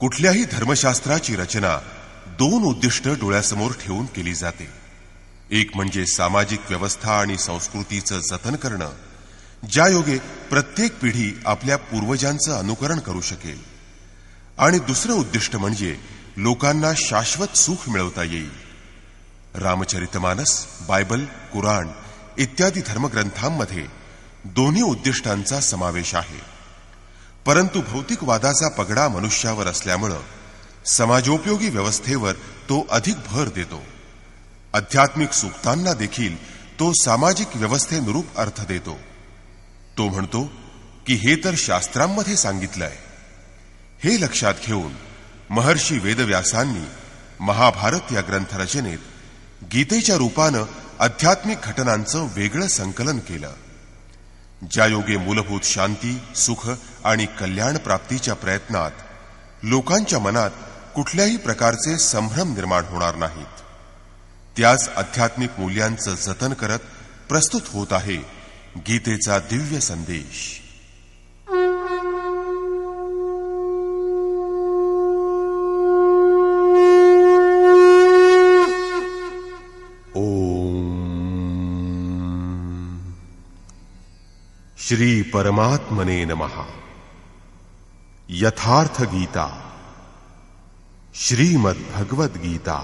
कुठल्याही धर्मशास्त्राची रचना दोन उद्दिष्ट डोळ्यासमोर ठेवून केली जाते. एक म्हणजे सामाजिक व्यवस्था आणि संस्कृतीचं जतन करणं, ज्या योगे प्रत्येक पिढी आपल्या पूर्वजांचं अनुकरण करू शकेल. आणि दुसरं उद्दिष्ट म्हणजे लोकांना शाश्वत सुख मिळवता येईल. रामचरितमानस, बायबल, कुराण इत्यादी धर्मग्रंथांमध्ये दोन्ही उद्दिष्टांचा समावेश आहे. परंतु भौतिकवादाचा पगडा मनुष्यावर असल्यामुळं समाजोपयोगी व्यवस्थेवर तो अधिक भर देतो. आध्यात्मिक सूक्तांना देखील तो सामाजिक व्यवस्थेनुरूप अर्थ देतो. तो म्हणतो की हे तर शास्त्रांमध्ये सांगितलंय. हे लक्षात घेऊन महर्षी वेदव्यासांनी महाभारत या ग्रंथरचनेत गीतेच्या रूपानं आध्यात्मिक घटनांचं वेगळं संकलन केलं, ज्या योगे मूलभूत शांती, सुख आणि कल्याण प्राप्तीच्या प्रयत्नात लोकांच्या मनात कुठल्याही प्रकारचे संभ्रम निर्माण होणार नाहीत. त्याच आध्यात्मिक मूल्यांचं जतन करत प्रस्तुत होत आहे गीतेचा दिव्य संदेश. श्री परमात्मने नमः. यथार्थ गीता, श्रीमद् भगवद गीता,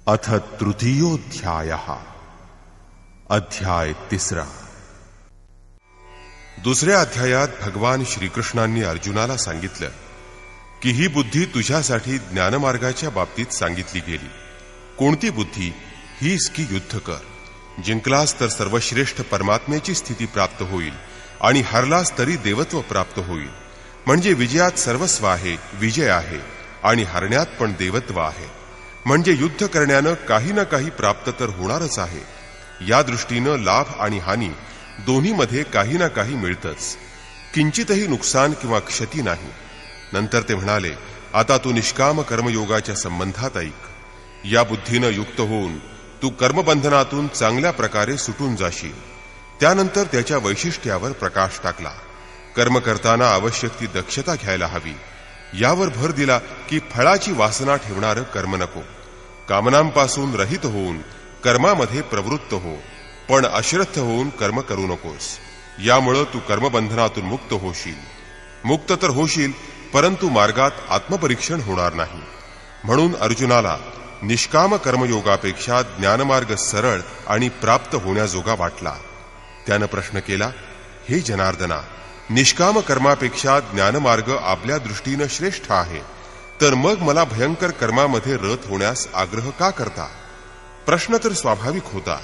अथ तृतीयोऽध्यायः. अध्याय 3. दुसऱ्या अध्यायात भगवान श्रीकृष्णांनी अर्जुनाला सांगितलं की ही बुद्धी तुझ्यासाठी ज्ञानमार्गाच्या बाबतीत सांगितली गेली. कोणती बुद्धी? हीच की युद्ध कर. जिंकलास तर सर्वश्रेष्ठ परमात्म्याची स्थिती प्राप्त होईल आणि हरलास तरी देवत्व प्राप्त होईल. म्हणजे विजयात सर्वस्व आहे, विजय आहे, आणि हरण्यात पण देवत्व आहे. म्हणजे युद्ध करण्यानं काही ना काही प्राप्त तर होणारच आहे. या दृष्टीनं लाभ आणि हानी दोन्हीमध्ये काही ना काही मिळतंच. किंचितही नुकसान किंवा क्षती नाही. नंतर ते म्हणाले, आता तू निष्काम कर्मयोगाच्या संबंधात ऐक. या बुद्धीनं युक्त होऊन तू कर्मबंधनातून चांगल्या प्रकारे सुटून जाशील. त्यानंतर त्याच्या वैशिष्ट्यावर प्रकाश टाकला. कर्म करताना आवश्यक ती दक्षता घ्यायला हवी. यावर भर दिला की फळाची वासना ठेवणारं कर्म नको. कामनांपासून रहित होऊन कर्मामध्ये प्रवृत्त हो, पण अश्रद्ध होऊन कर्म करू नकोस. यामुळं तू कर्मबंधनातून मुक्त होशील. मुक्त तर होशील, परंतु मार्गात आत्मपरीक्षण होणार नाही. म्हणून अर्जुनाला निष्काम कर्मयोगापेक्षा ज्ञानमार्ग सरळ आणि प्राप्त होण्याजोगा वाटला. त्यानं प्रश्न केला, हे जनार्दना, निष्काम कर्मापेक्षा ज्ञानमार्ग आपल्या दृष्टीनं श्रेष्ठ आहे, तर मग मला भयंकर कर्मामध्ये रत होण्यास आग्रह का करता? प्रश्न तर स्वाभाविक होता.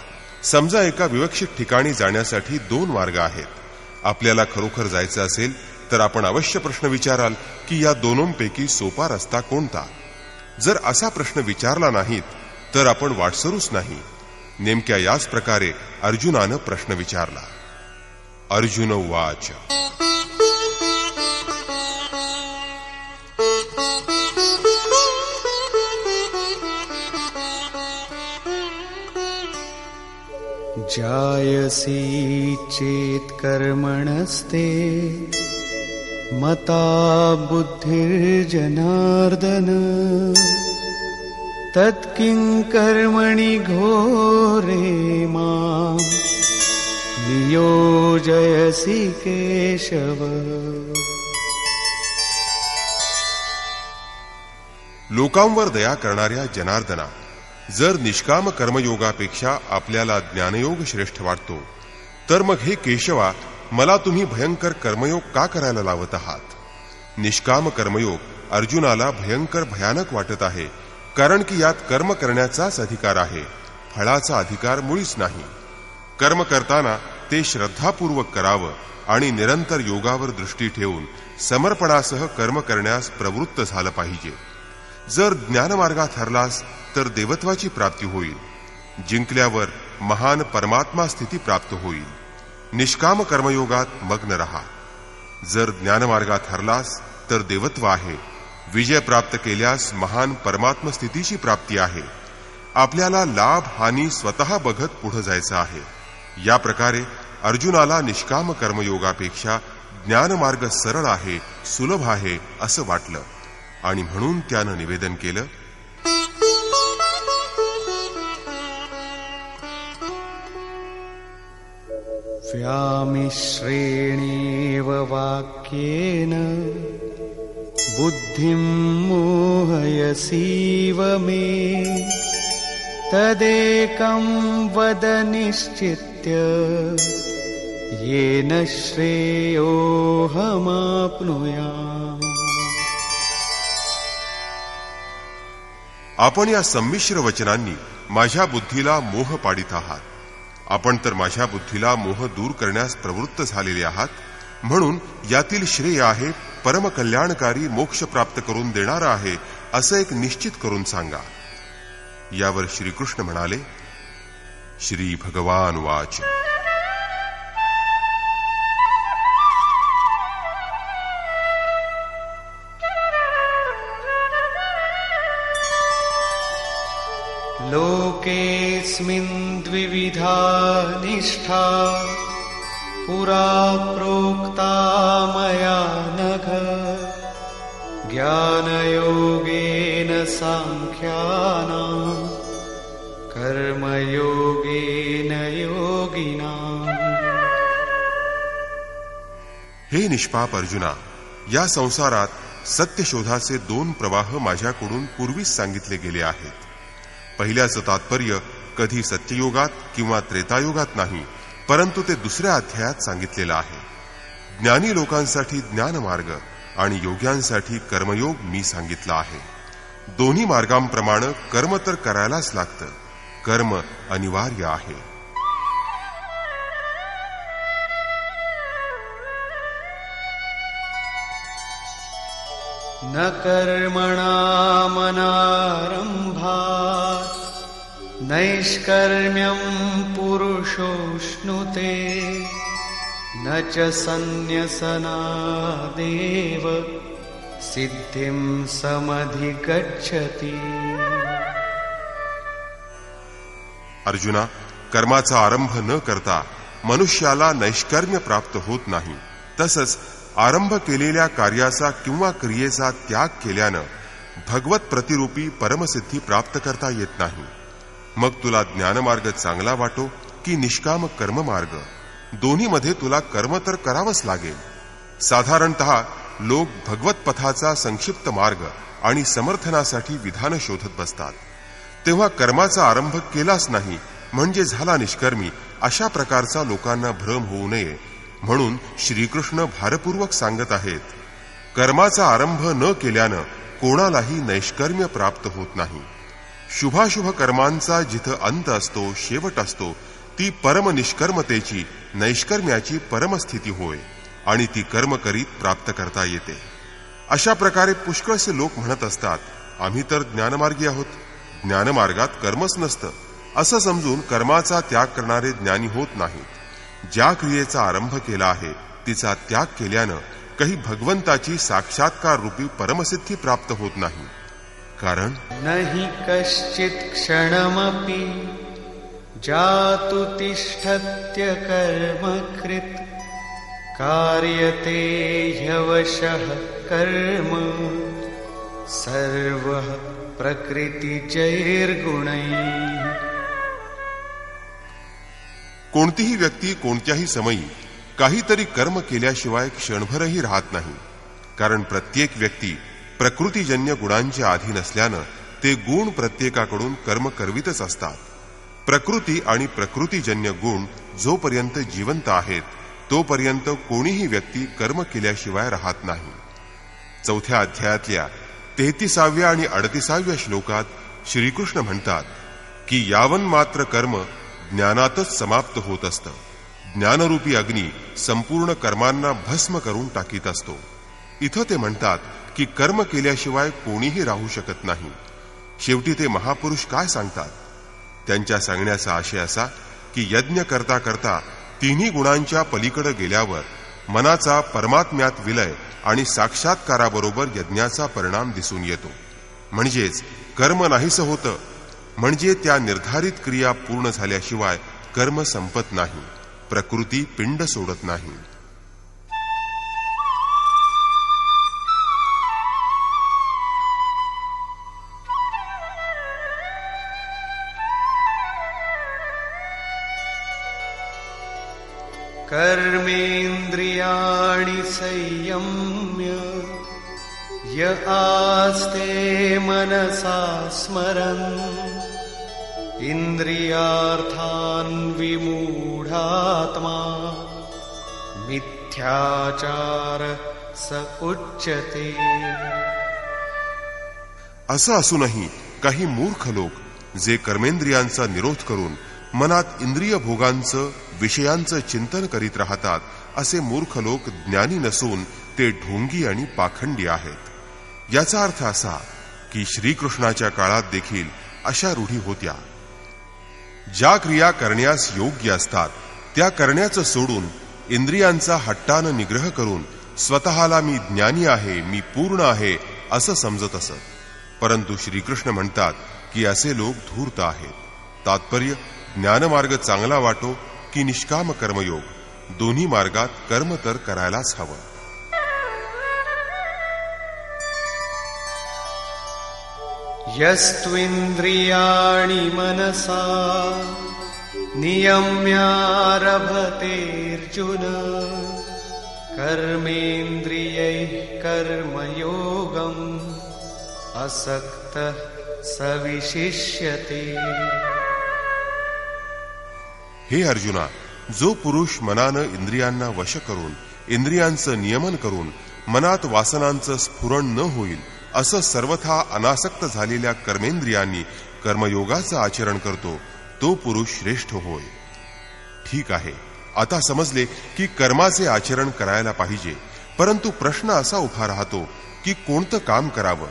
समजा एका विवक्षित ठिकाणी जाण्यासाठी 2 मार्ग आहेत. आपल्याला खरोखर जायचं असेल तर आपण अवश्य प्रश्न विचाराल की या दोनोंपैकी सोपा रस्ता कोणता? जर असा प्रश्न विचारला नाहीत तर आपण वाटसरूच नाही. नेमक्या याच प्रकारे अर्जुनानं प्रश्न विचारला. अर्जुन उवाच. जायसी चेत कर्मणस्ते मता बुद्धिर्जनार्दन तत्किं कर्मणि घोरे मां नियोजयसि केशव. लोकांवर दया करणाऱ्या जनार्दना, जर निष्काम कर्मयोगापेक्षा आपल्याला ज्ञानयोग श्रेष्ठ वाटतो, तर मग हे केशवा, मला तुम्ही भयंकर कर्मयोग का करायला लावत आहात? निष्काम कर्मयोग अर्जुनाला भयंकर भयानक वाटत आहे, कारण की यात कर्म करण्याचाच अधिकार आहे, फळाचा अधिकार मुळीच नाही. कर्म करताना ते श्रद्धापूर्वक करावं आणि निरंतर योगावर दृष्टी ठेवून समर्पणासह कर्म करण्यास प्रवृत्त झालं पाहिजे. जर ज्ञानमार्गात हरलास तर देवत्वाची प्राप्ती होईल. जिंकल्यावर महान परमात्मा स्थिती प्राप्त होईल. निष्काम कर्मयोगात मग्न रहा. जर ज्ञानमार्गात हरलास तर देवत्व आहे. विजय प्राप्त केल्यास महान परमात्म स्थितीची प्राप्ती आहे. आपल्याला लाभ हानी स्वतः बघत पुढे जायचं आहे. या प्रकारे अर्जुनाला निष्काम कर्मयोगापेक्षा ज्ञानमार्ग सरळ आहे, सुलभ आहे असं वाटलं आणि म्हणून त्यानं निवेदन केलं, व्यामिश्रेणेव वाक्येन बुद्धिं मोहयसीव मे तदेकं वद निश्चित्य येन श्रेयोऽहमाप्नुयाम्. आपण या संमिश्र वचनांनी माझ्या बुद्धीला मोह पाडित आहात. आपण तर माझ्या बुद्धीला मोह दूर करण्यास प्रवृत्त झालेले आहात. म्हणून यातील श्रेय आहे, परमकल्याणकारी मोक्ष प्राप्त करून देणारं आहे असं एक निश्चित करून सांगा. यावर श्रीकृष्ण म्हणाले, श्री भगवान वाच. लोकेऽस्मिन् द्विविधा निष्ठा पुरा प्रोक्ता मया नघ ज्ञानयोगेन सांख्यानां कर्मयोगेन योगिनाम्. हे निष्पाप अर्जुना, या संसारात सत्यशोधाचे दोन प्रवाह माझ्याकडून पूर्वीच सांगितले गेले आहेत. पहिल्याचं तात्पर्य कधी सत्ययुगात किंवा त्रेतायुगात नाही, परंतु ते दुसऱ्या अध्यायात सांगितलेलं आहे. ज्ञानी लोकांसाठी ज्ञानमार्ग आणि योग्यांसाठी कर्मयोग मी सांगितला आहे. दोन्ही मार्गांप्रमाणे कर्म तर करायलाच लागतं. कर्म अनिवार्य आहे. न कर्मणामनारम्भात् नैष्कर्म्यं पुरुषोऽश्नुते न च सन्न्यसनादेव सिद्धिं समधिगच्छति. अर्जुना, कर्माचा आरंभ न करता मनुष्याला नैष्कर्म्य प्राप्त होत नाही. तसंच आरंभ केलेल्या कार्याचा किंवा क्रियेचा त्याग केल्यानं भगवत प्रतिरूपी परमसिद्धी प्राप्त करता येत नाही. मग तुला ज्ञानमार्ग चांगला वाटो की निष्काम कर्ममार्ग, दोन्हीमध्ये तुला कर्म तर करावंच लागेल. साधारणतः लोक भगवत पथाचा संक्षिप्त मार्ग आणि समर्थनासाठी विधान शोधत बसतात. तेव्हा कर्माचा आरंभ केलाच नाही म्हणजे झाला निष्कर्मी, अशा प्रकारचा लोकांना भ्रम होऊ नये म्हणून श्रीकृष्ण भारपूर्वक सांगत आहेत, कर्माचा आरंभ न केल्यानं कोणालाही नैष्कर्म्य प्राप्त होत नाही. शुभाशुभ कर्मांचा जिथं अंत असतो, शेवट असतो, ती परमनिष्कर्मतेची, नैष्कर्म्याची परमस्थिती होय आणि ती कर्म करीत प्राप्त करता येते. अशा प्रकारे पुष्कळसे लोक म्हणत असतात, आम्ही तर ज्ञानमार्गी आहोत, ज्ञानमार्गात कर्मच नसतं असं समजून कर्माचा त्याग करणारे ज्ञानी होत नाहीत. ज्या क्रियेचा आरंभ केला आहे तिचा त्याग केल्यानं काही भगवंताची साक्षात्कार रूपी परमसिद्धी प्राप्त होत नाही. कारण नहि कश्चित् क्षणमपि जातु तिष्ठत्य कर्मकृत् कार्यते ह्यवशः कर्म सर्वः प्रकृतिजैर्गुणैः. कोणतीही व्यक्ती कोणत्याही समयी काहीतरी कर्म केल्याशिवाय क्षणभरही राहत नाही. कारण प्रत्येक व्यक्ती प्रकृतीजन्य गुणांच्या अधीन असल्यानं ते गुण प्रत्येकाकडून कर्म करवितच असतात. प्रकृती आणि प्रकृतीजन्य गुण जोपर्यंत जिवंत आहेत तोपर्यंत कोणीही व्यक्ती कर्म केल्याशिवाय राहत नाही. 4थ्या अध्यायातल्या 33व्या आणि 38व्या श्लोकात श्रीकृष्ण म्हणतात की यावन मात्र कर्म ज्ञानातच समाप्त होत असतं. ज्ञानरूपी अग्नी संपूर्ण कर्मांना भस्म करून टाकीत असतो. इथं ते म्हणतात की कर्म केल्याशिवाय कोणीही राहू शकत नाही. शेवटी ते महापुरुष काय सांगतात? त्यांच्या सांगण्याचा आशय असा की यज्ञ करता करता तिन्ही गुणांच्या पलीकडे गेल्यावर मनाचा परमात्म्यात विलय आणि साक्षात्काराबरोबर यज्ञाचा परिणाम दिसून येतो. म्हणजेच कर्म नाहीसं होतं. म्हणजे त्या निर्धारित क्रिया पूर्ण झाल्याशिवाय कर्म संपत नाही, प्रकृती पिंड सोडत नाही. कर्मेन्द्रियाणि संयम्य य आस्ते मनसा स्मरन् इन्द्रियार्थान् विमूढात्मा मिथ्याचार स उच्यते. असं असूनही काही मूर्ख लोक जे कर्मेंद्रियांचा निरोध करून मनात इंद्रिय भोगांचं विषयांचं चिंतन करीत राहतात, असे मूर्ख लोक ज्ञानी नसून ते ढोंगी आणि पाखंडी आहेत. याचा अर्थ असा की श्रीकृष्णाच्या काळात देखील अशा रूढी होत्या. ज्या क्रिया करण्यास योग्य असतात त्या करण्याचं सोडून इंद्रियांचा हट्टानं निग्रह करून स्वतःला मी ज्ञानी आहे, मी पूर्ण आहे असं समजत असत. परंतु श्रीकृष्ण म्हणतात की असे लोक धूर्त आहेत. तात्पर्य, ज्ञानमार्ग चांगला वाटो की निष्काम कर्मयोग, दोन्ही मार्गात कर्म तर करायलाच हवं. यस्त्विन्द्रियाणि मनसा नियम्यारभतेऽर्जुन कर्मेन्द्रियैः कर्मयोगम् असक्तः स विशिष्यते. हे अर्जुना, जो पुरुष मनानं इंद्रियांना वश करून इंद्रियांचं नियमन करून मनात वासनांचं स्फुरण न होईल असं सर्वथा अनासक्त झालेल्या कर्मेंद्रियांनी कर्मयोगाचं आचरण करतो, तो पुरुष श्रेष्ठ होय. ठीक आहे, आता समजले की कर्माचे आचरण करायला पाहिजे. परंतु प्रश्न असा उभा राहतो की कोणतं काम करावं.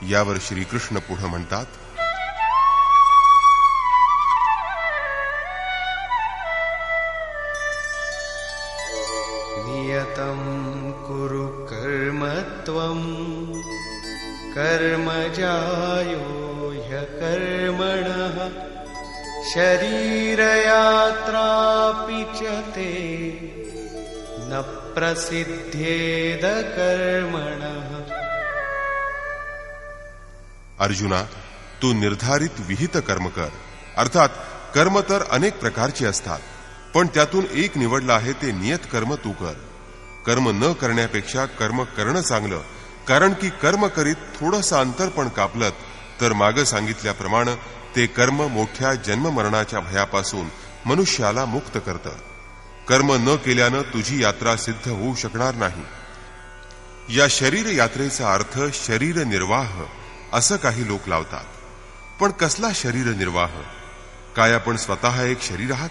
यावर श्रीकृष्ण पुढे म्हणतात, नियतं कुरु कर्म त्वं कर्मजायो ह्यकर्मणः शरीरयात्रापि च ते न प्रसिद्धेद कर्मणः. अर्जुना, तू निर्धारित विहित कर्म कर. अर्थात कर्म तर अनेक प्रकारचे असतात, पण त्यातून एक निवडलं आहे ते नियत कर्म तू कर. कर्म न करण्यापेक्षा कर्म करणं चांगलं, कारण की कर्म करीत थोडंसं अंतर पण कापलत तर मागं सांगितल्याप्रमाणे ते कर्म मोठ्या जन्ममरणाच्या भयापासून मनुष्याला मुक्त करतं. कर्म न केल्यानं तुझी यात्रा सिद्ध होऊ शकणार नाही. या शरीर यात्रेचा अर्थ शरीर निर्वाह असं काही लोक लावतात. पण कसला शरीर निर्वाह? काय आपण स्वतः एक शरीर आहात?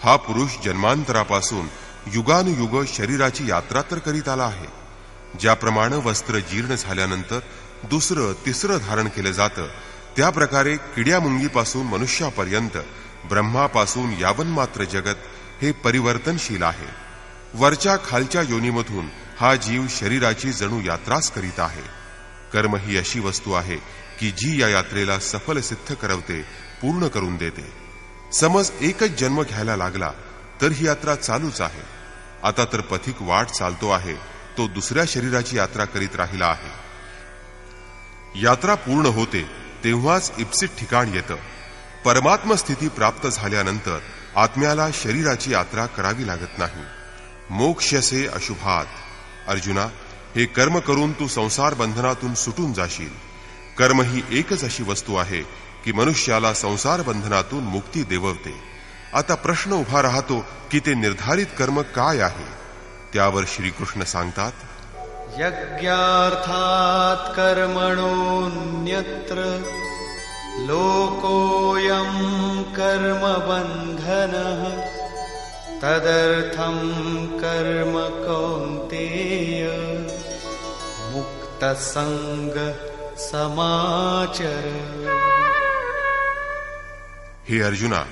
हा पुरुष जन्मांतरापासून युगानुयुग शरीराची यात्रा तर करीत आला आहे. ज्याप्रमाणे वस्त्र जीर्ण झाल्यानंतर दुसरं तिसरं धारण केलं जातं, त्या प्रकारे किड्यामुंगीपासून मनुष्यापर्यंत ब्रह्मापासून यावन्मात्र जगत हे परिवर्तनशील आहे. वरच्या खालच्या योनीमधून हा जीव शरीराची जणू यात्राच करीत आहे. कर्म ही अशी वस्तू आहे की जी या यात्रेला सफल सिद्ध करवते, पूर्ण करून देते. समज एकच जन्म घ्यायला लागला तर ही यात्रा चालूच आहे. आता तर पथिक वाट चालतो आहे, तो दुसऱ्या शरीराची यात्रा करीत राहिला आहे. यात्रा पूर्ण होते तेव्हाच इप्सित ठिकाण येतं. परमात्म स्थिती प्राप्त झाल्यानंतर आत्म्याला शरीराची यात्रा करावी लागत नाही. मोक्षसे अशुभात. अर्जुना, हे कर्म करून तू संसार बंधनातून सुटून जाशील. कर्म ही एकच अशी वस्तू आहे की मनुष्याला संसार बंधनातून मुक्ती देववते. आता प्रश्न उभा राहतो की ते निर्धारित कर्म काय आहे. त्यावर श्रीकृष्ण सांगतात, यज्ञार्थात् कर्मणोऽन्यत्र लोकोऽयं कर्मबन्धनः तदर्थं कर्म कौन्तेय मुक्तसंग समाचर. हे अर्जुना,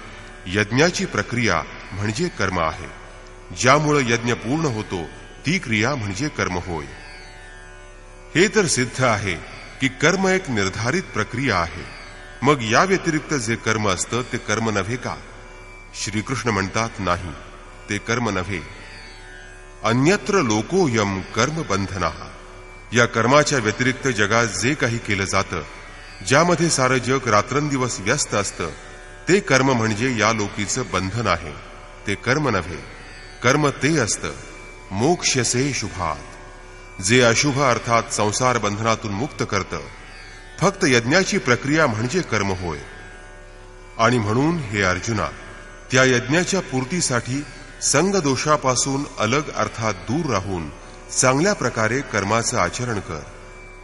यज्ञाची प्रक्रिया म्हणजे कर्म आहे. ज्यामुळे यज्ञ पूर्ण होतो ती क्रिया म्हणजे कर्म होय. हे तर सिद्ध आहे की कर्म एक निर्धारित प्रक्रिया आहे. मग या व्यतिरिक्त जे कर्म असतं ते कर्म नव्हे का? श्रीकृष्ण म्हणतात, नाही, ते कर्म नव्हे. अन्यत्र लोकोयम कर्म बंधनः. या कर्माच्या व्यतिरिक्त जगात जे काही केलं जातं, ज्यामध्ये सारं जग रात्रंदिवस व्यस्त असतं, ते कर्म म्हणजे या लोकीचं बंधन आहे, ते कर्म नव्हे. कर्म ते असतं मोक्षसे शुभात, जे अशुभ अर्थात संसार बंधनातून मुक्त करतं. फक्त यज्ञाची प्रक्रिया म्हणजे कर्म होय. आणि म्हणून हे अर्जुना, त्या यज्ञाच्या पूर्तीसाठी संग दोषापासून अलग अर्थात दूर राहून चांगल्या प्रकारे कर्माचं आचरण कर.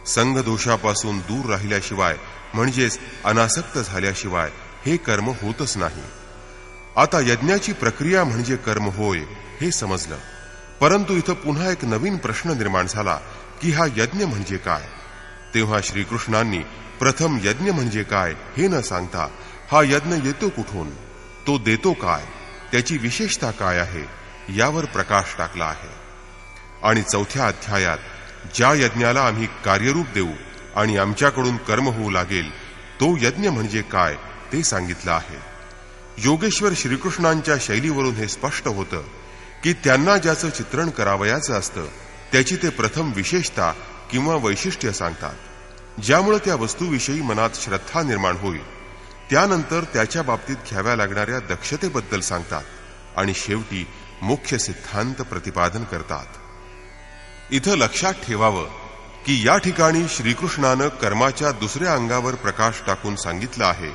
संग दोषापासून दूर राहिल्याशिवाय म्हणजेच अनासक्त झाल्याशिवाय हे कर्म होतच नाही. आता यज्ञाची प्रक्रिया म्हणजे कर्म होय हे समजलं, परंतु इथं पुन्हा एक नवीन प्रश्न निर्माण झाला की हा यज्ञ म्हणजे काय. तेव्हा श्रीकृष्णांनी प्रथम यज्ञ म्हणजे काय हे न सांगता हा यज्ञ येतो कुठून, तो देतो काय, त्याची विशेषता काय आहे यावर प्रकाश टाकला आहे. आणि 4थ्या अध्यायात ज्या यज्ञाला आम्ही कार्यरूप देऊ आणि आमच्याकडून कर्म होऊ लागेल तो यज्ञ म्हणजे काय ते सांगितलं आहे. योगेश्वर श्रीकृष्णांच्या शैलीवरून हे स्पष्ट होतं की त्यांना ज्याचं चित्रण करावयाचं असतं त्याची ते प्रथम विशेषता किंवा वैशिष्ट्य सांगतात, ज्यामुळे त्या वस्तूविषयी मनात श्रद्धा निर्माण होईल. त्यानंतर त्याच्या बाबतीत घ्याव्या लागणाऱ्या दक्षतेबद्दल सांगतात आणि शेवटी मुख्य सिद्धांत प्रतिपादन करतात. इथं लक्षात ठेवावं की या ठिकाणी श्रीकृष्णानं कर्माच्या दुसऱ्या अंगावर प्रकाश टाकून सांगितलं आहे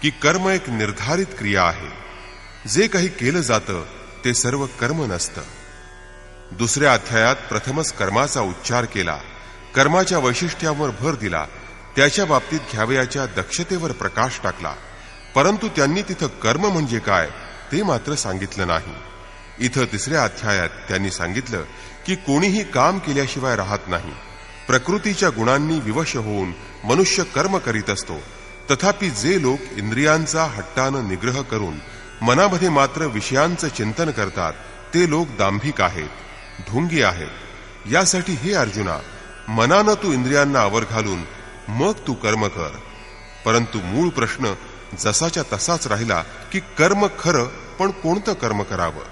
की कर्म एक निर्धारित क्रिया आहे. जे काही केलं जातं ते सर्व कर्म नसतं. दुसऱ्या अध्यायात प्रथमच कर्माचा उच्चार केला, कर्माच्या वैशिष्ट्यावर भर दिला, त्याच्या बाबतीत घ्यावयाच्या दक्षतेवर प्रकाश टाकला, परंतु त्यांनी तिथं कर्म म्हणजे काय ते मात्र सांगितलं नाही. इथं तिसऱ्या अध्यायात त्यांनी सांगितलं की कोणीही काम केल्याशिवाय राहत नाही. प्रकृतीच्या गुणांनी विवश होऊन मनुष्य कर्म करीत असतो. तथापि जे लोक इंद्रियांचा हट्टानं निग्रह करून मनामध्ये मात्र विषयांचं चिंतन करतात ते लोक दांभिक आहेत, ढोंगी आहेत. यासाठी हे अर्जुना, मनानं तू इंद्रियांना आवर घालून मग तू कर्म कर. परंतु मूळ प्रश्न जसाच्या तसाच राहिला की कर्म खरं, पण कोणतं कर्म करावं.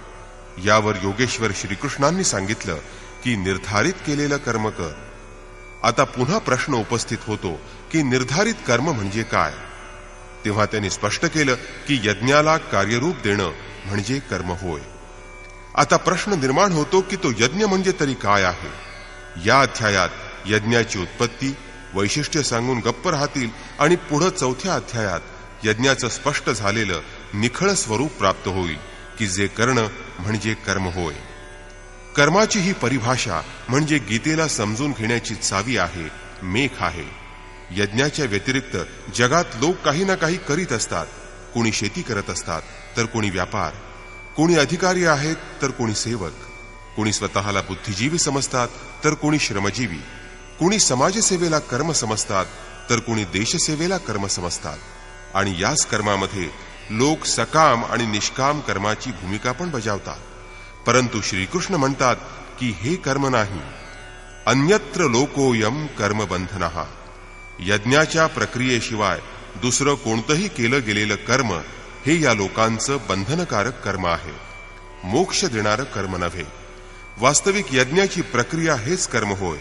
यावर योगेश्वर श्रीकृष्णांनी सांगितलं की निर्धारित केलेलं कर्म कर. आता पुन्हा प्रश्न उपस्थित होतो की निर्धारित कर्म म्हणजे काय. तेव्हा त्यांनी स्पष्ट केलं की यज्ञाला कार्यरूप देणं म्हणजे कर्म होय. आता प्रश्न निर्माण होतो की तो यज्ञ म्हणजे तरी काय आहे. या अध्यायात यज्ञाची उत्पत्ती वैशिष्ट्य सांगून गप्प राहतील आणि पुढं 4थ्या अध्यायात यज्ञाचं स्पष्ट झालेलं निखळ स्वरूप प्राप्त होईल की जे करणं म्हणजे कर्म होय. कर्माची ही परिभाषा म्हणजे गीतेला समजून घेण्याची चावी आहे, मेख आहे. यज्ञाच्या व्यतिरिक्त जगात लोक काही ना काही करीत असतात. कोणी शेती करत असतात तर कोणी व्यापार, कोणी अधिकारी आहेत तर कोणी सेवक, कोणी स्वतःला बुद्धिजीवी समजतात तर कोणी श्रमजीवी, कोणी समाजसेवेला कर्म समजतात तर कोणी देशसेवेला कर्म समजतात. आणि याच कर्मामध्ये लोक सकाम आणि निष्काम कर्माची भूमिका पण बजावतात. परंतु श्रीकृष्ण म्हणतात की हे कर्म नाही. अन्यत्र लोकोयम कर्मबंधनः. यज्ञाच्या प्रक्रियेशिवाय दुसरं कोणतंही केलं गेलेलं कर्म हे या लोकांचं बंधनकारक कर्म आहे, मोक्ष देणारं कर्म नव्हे. वास्तविक यज्ञाची प्रक्रिया हेच कर्म होय.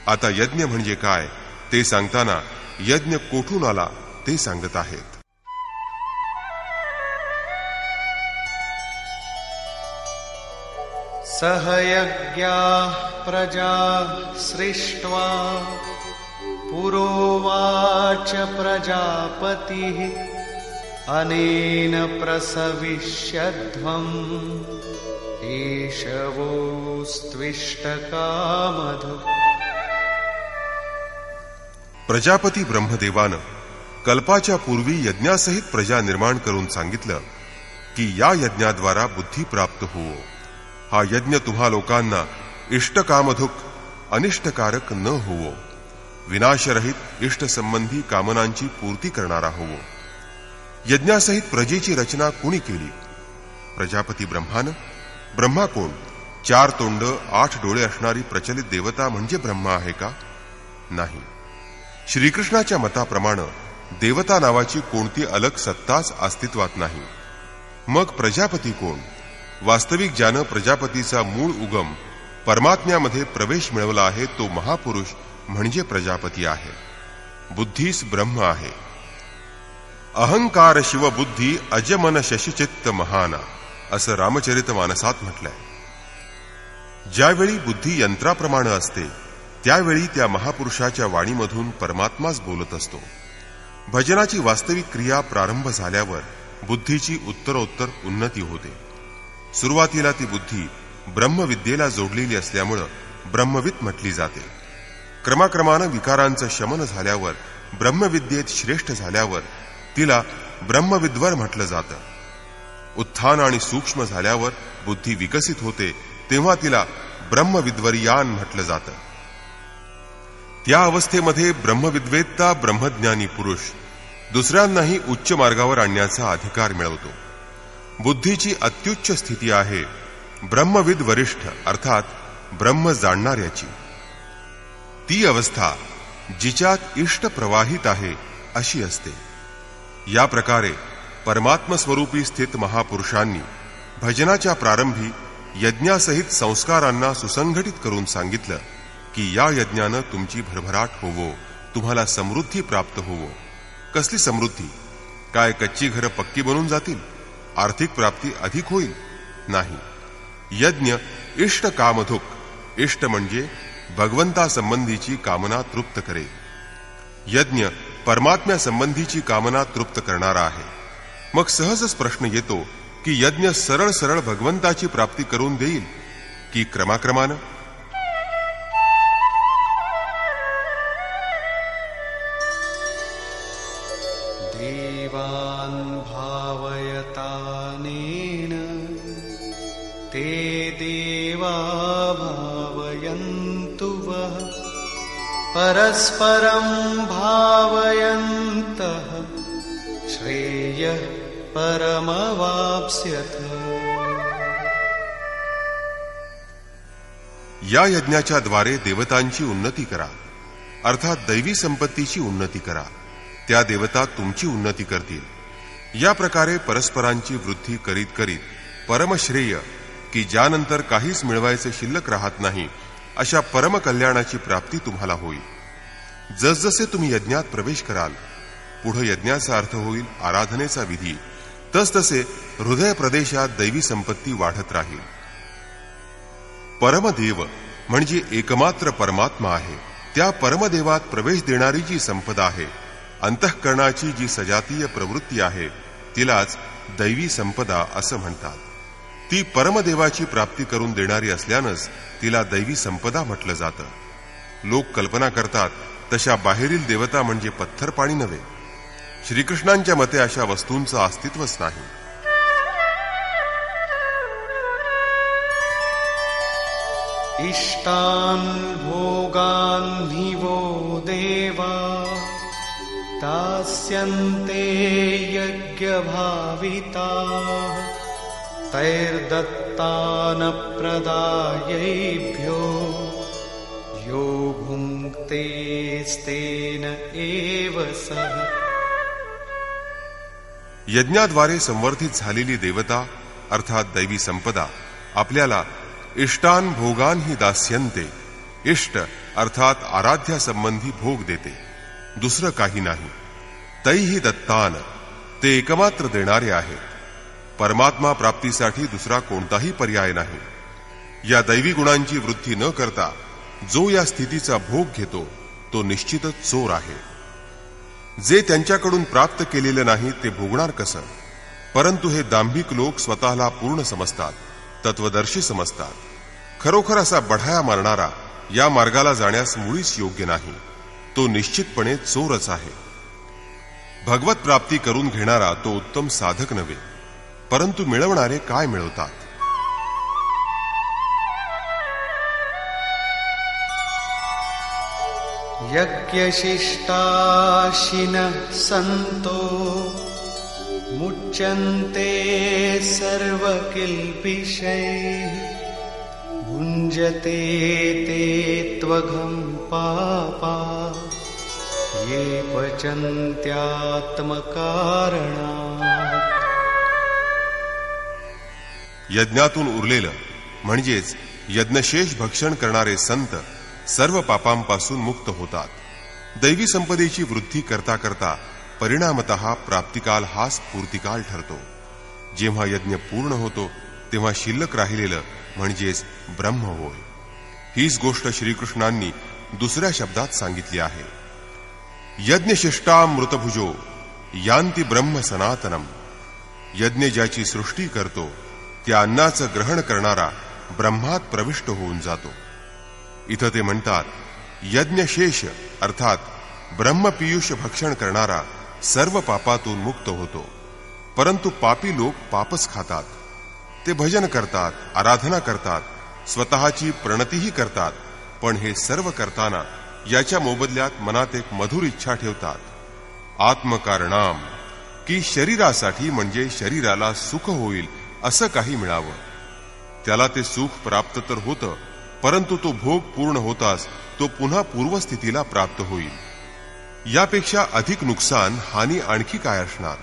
आता यज्ञ म्हणजे काय ते सांगताना यज्ञ कोठून आला ते सांगत आहेत. सहयज्ञाः प्रजा सृष्ट्वा पुरोवाच प्रजापतिः अनेन प्रसविष्यध्वम् ईशवोस्त्विष्टकामधु. प्रजापती ब्रह्मदेवानं कल्पाच्या पूर्वी यज्ञासहित प्रजा निर्माण करून सांगितलं की या यज्ञाद्वारा बुद्धी प्राप्त होवो. हा यज्ञ तुम्हा लोकांना इष्टकामधुक, अनिष्टकारक न होवो, विनाशरहित इष्टसंबंधी कामनांची पूर्ती करणारा होवो. यज्ञासहित प्रजेची रचना कुणी केली? प्रजापती ब्रह्मानं. ब्रह्मा कोण? 4 तोंड 8 डोळे असणारी प्रचलित देवता म्हणजे ब्रह्मा आहे का? नाही. श्रीकृष्णाच्या मताप्रमाणे देवता नावाची कोणती अलग सत्ताच अस्तित्वात नाही. मग प्रजापती कोण? वास्तविक ज्यानं प्रजापतीचा मूळ उगम परमात्म्यामध्ये प्रवेश मिळवला आहे तो महापुरुष म्हणजे प्रजापती आहे. बुद्धीस ब्रह्म आहे. अहंकार शिवबुद्धी अजमन शशिचित्त महाना. असं रामचरितमानसात म्हटलंय. ज्यावेळी बुद्धी यंत्राप्रमाणे असते त्यावेळी त्या महापुरुषाच्या वाणीमधून परमात्माच बोलत असतो. भजनाची वास्तविक क्रिया प्रारंभ झाल्यावर बुद्धीची उत्तरोत्तर उन्नती होते. सुरुवातीला ती बुद्धी ब्रह्मविद्येला जोडलेली असल्यामुळं ब्रह्मविद म्हटली जाते. क्रमाक्रमानं विकारांचं शमन झाल्यावर, ब्रह्मविद्येत श्रेष्ठ झाल्यावर तिला ब्रह्मविद्वर म्हटलं जातं. उत्थान आणि सूक्ष्म झाल्यावर बुद्धी विकसित होते तेव्हा तिला ब्रह्मविद्वर्यान म्हटलं जातं. त्या अवस्थेमध्ये ब्रह्मविद्वेत्ता ब्रह्मज्ञानी पुरुष दुसऱ्यांनाही उच्च मार्गावर आणण्याचा अधिकार मिळवतो. बुद्धीची अत्युच्च स्थिती आहे ब्रह्मविद वरिष्ठ अर्थात ब्रह्म जाणणाऱ्याची. ती अवस्था जिच्यात इष्ट प्रवाहित आहे अशी असते. या प्रकारे परमात्मस्वरूपी स्थित महापुरुषांनी भजनाच्या प्रारंभी यज्ञासहित संस्कारांना सुसंघटित करून सांगितलं की या यज्ञानं तुमची भरभराट होवो, तुम्हाला समृद्धी प्राप्त होवो. कसली समृद्धी? काय कच्ची घरं पक्की बनून जातील? आर्थिक प्राप्ती अधिक होईल? नाही. यज्ञ इष्ट कामधुक, इष्ट म्हणजे भगवंतासंबंधीची कामना तृप्त करे. यज्ञ परमात्म्यासंबंधीची कामना तृप्त करणारा आहे. मग सहजच प्रश्न येतो की यज्ञ सरळ सरळ भगवंताची प्राप्ती करून देईल की क्रमाक्रमानं? देवान् भावयतानेन ते देवा भावयन्तु वः परस्परं भावयन्तः श्रेयः परमवाप्स्यथ. या यज्ञाच्या द्वारे देवतांची उन्नती करा, अर्थात दैवी संपत्तीची उन्नती करा. त्या देवता तुमची उन्नती करतील. या प्रकारे परस्परांची वृद्धी करीत करीत परमश्रेय, की ज्यानंतर काहीच मिळवायचे शिल्लक राहत नाही, अशा परमकल्याणाची प्राप्ती तुम्हाला होईल. जसजसे तुम्ही यज्ञात प्रवेश कराल पुढे यज्ञाचा अर्थ होईल आराधनेचा विधी, तसतसे हृदय प्रदेशात दैवी संपत्ती वाढत राहील. परमदेव म्हणजे एकमात्र परमात्मा आहे. त्या परमदेवात प्रवेश देणारी जी संपदा आहे, अंतःकरणाची जी सजातीय प्रवृत्ती आहे, तिलाच दैवी संपदा असं म्हणतात. ती परमदेवाची प्राप्ती करून देणारी असल्यानंच तिला दैवी संपदा म्हटलं जातं. लोक कल्पना करतात तशा बाहेरील देवता म्हणजे पत्थर पाणी नव्हे. श्रीकृष्णांच्या मते अशा वस्तूंचं अस्तित्वच नाही. इष्टान् भोगान् हि वो देवा दास्यन्ते यज्ञभाविताः तैर्दत्तान् प्रदायैभ्यो यो भुङ्क्तेस्तेन एव सः. यज्ञाद्वारे संवर्धित झालेली देवता अर्थात दैवी संपदा आपल्याला इष्टान भोगान ही दास्यन्ते, इष्ट अर्थात आराध्यासंबंधी भोग देते, दुसरं काही नाही. तैहि दत्तान, ते एकमात्र देणारे आहेत. परमात्मा प्राप्तीसाठी दुसरा कोणताही पर्याय नाही. या दैवी गुणांची वृद्धी न करता जो या स्थितीचा भोग घेतो तो निश्चितच चोर आहे. जे त्यांच्याकडून प्राप्त केलेलं नाही ते भोगणार कसं? परंतु हे दांभिक लोक स्वतःला पूर्ण समजतात, तत्वदर्शी समजतात. खरोखर असा बढाया मारणारा या मार्गाला जाण्यास मुळीच योग्य नाही. तो निश्चितपणे चोरच आहे. भगवत प्राप्ती करून घेणारा तो उत्तम साधक नव्हे, परंतु मिळवणारे काय मिळवतात? यज्ञशिष्टाशिनः सन्तो मुच्यन्ते सर्वकिल्बिषैः भुञ्जते ते त्वघं पापा ये पचन्त्यात्मकारणात्. यज्ञातून उरलेलं म्हणजेच यज्ञशेष भक्षण करणारे संत सर्व पापांपासून मुक्त होतात. दैवी संपदेची वृद्धी करता करता परिणामतः प्राप्तिकाल हाच पूर्तिकाल ठरतो. जेव्हा यज्ञ पूर्ण होतो तेव्हा शिल्लक राहिलेलं म्हणजेच ब्रह्म होय. हीच गोष्ट श्रीकृष्णांनी दुसऱ्या शब्दात सांगितली आहे. यज्ञशिष्टामृतभुजो यान्ति ब्रह्म सनातनम. यज्ञ ज्याची सृष्टी करतो त्या अन्नाचं ग्रहण करणारा ब्रह्मात प्रविष्ट होऊन जातो. इथं ते म्हणतात, यज्ञशेष अर्थात ब्रह्मपीयूष भक्षण करणारा सर्व पापातून मुक्त होतो. परंतु पापी लोक पापच खातात. ते भजन करतात, आराधना करतात, स्वतःची प्रणतीही करतात, पण हे सर्व करताना याच्या मोबदल्यात मनात एक मधुर इच्छा ठेवतात, आत्मकारणाम, की शरीरासाठी म्हणजे शरीराला सुख होईल असं काही मिळावं. त्याला ते सुख प्राप्त तर होतं, परंतु तो भोग पूर्ण होताच तो पुन्हा पूर्वस्थितीला प्राप्त होईल. यापेक्षा अधिक नुकसान, हानी आणखी काय असणार?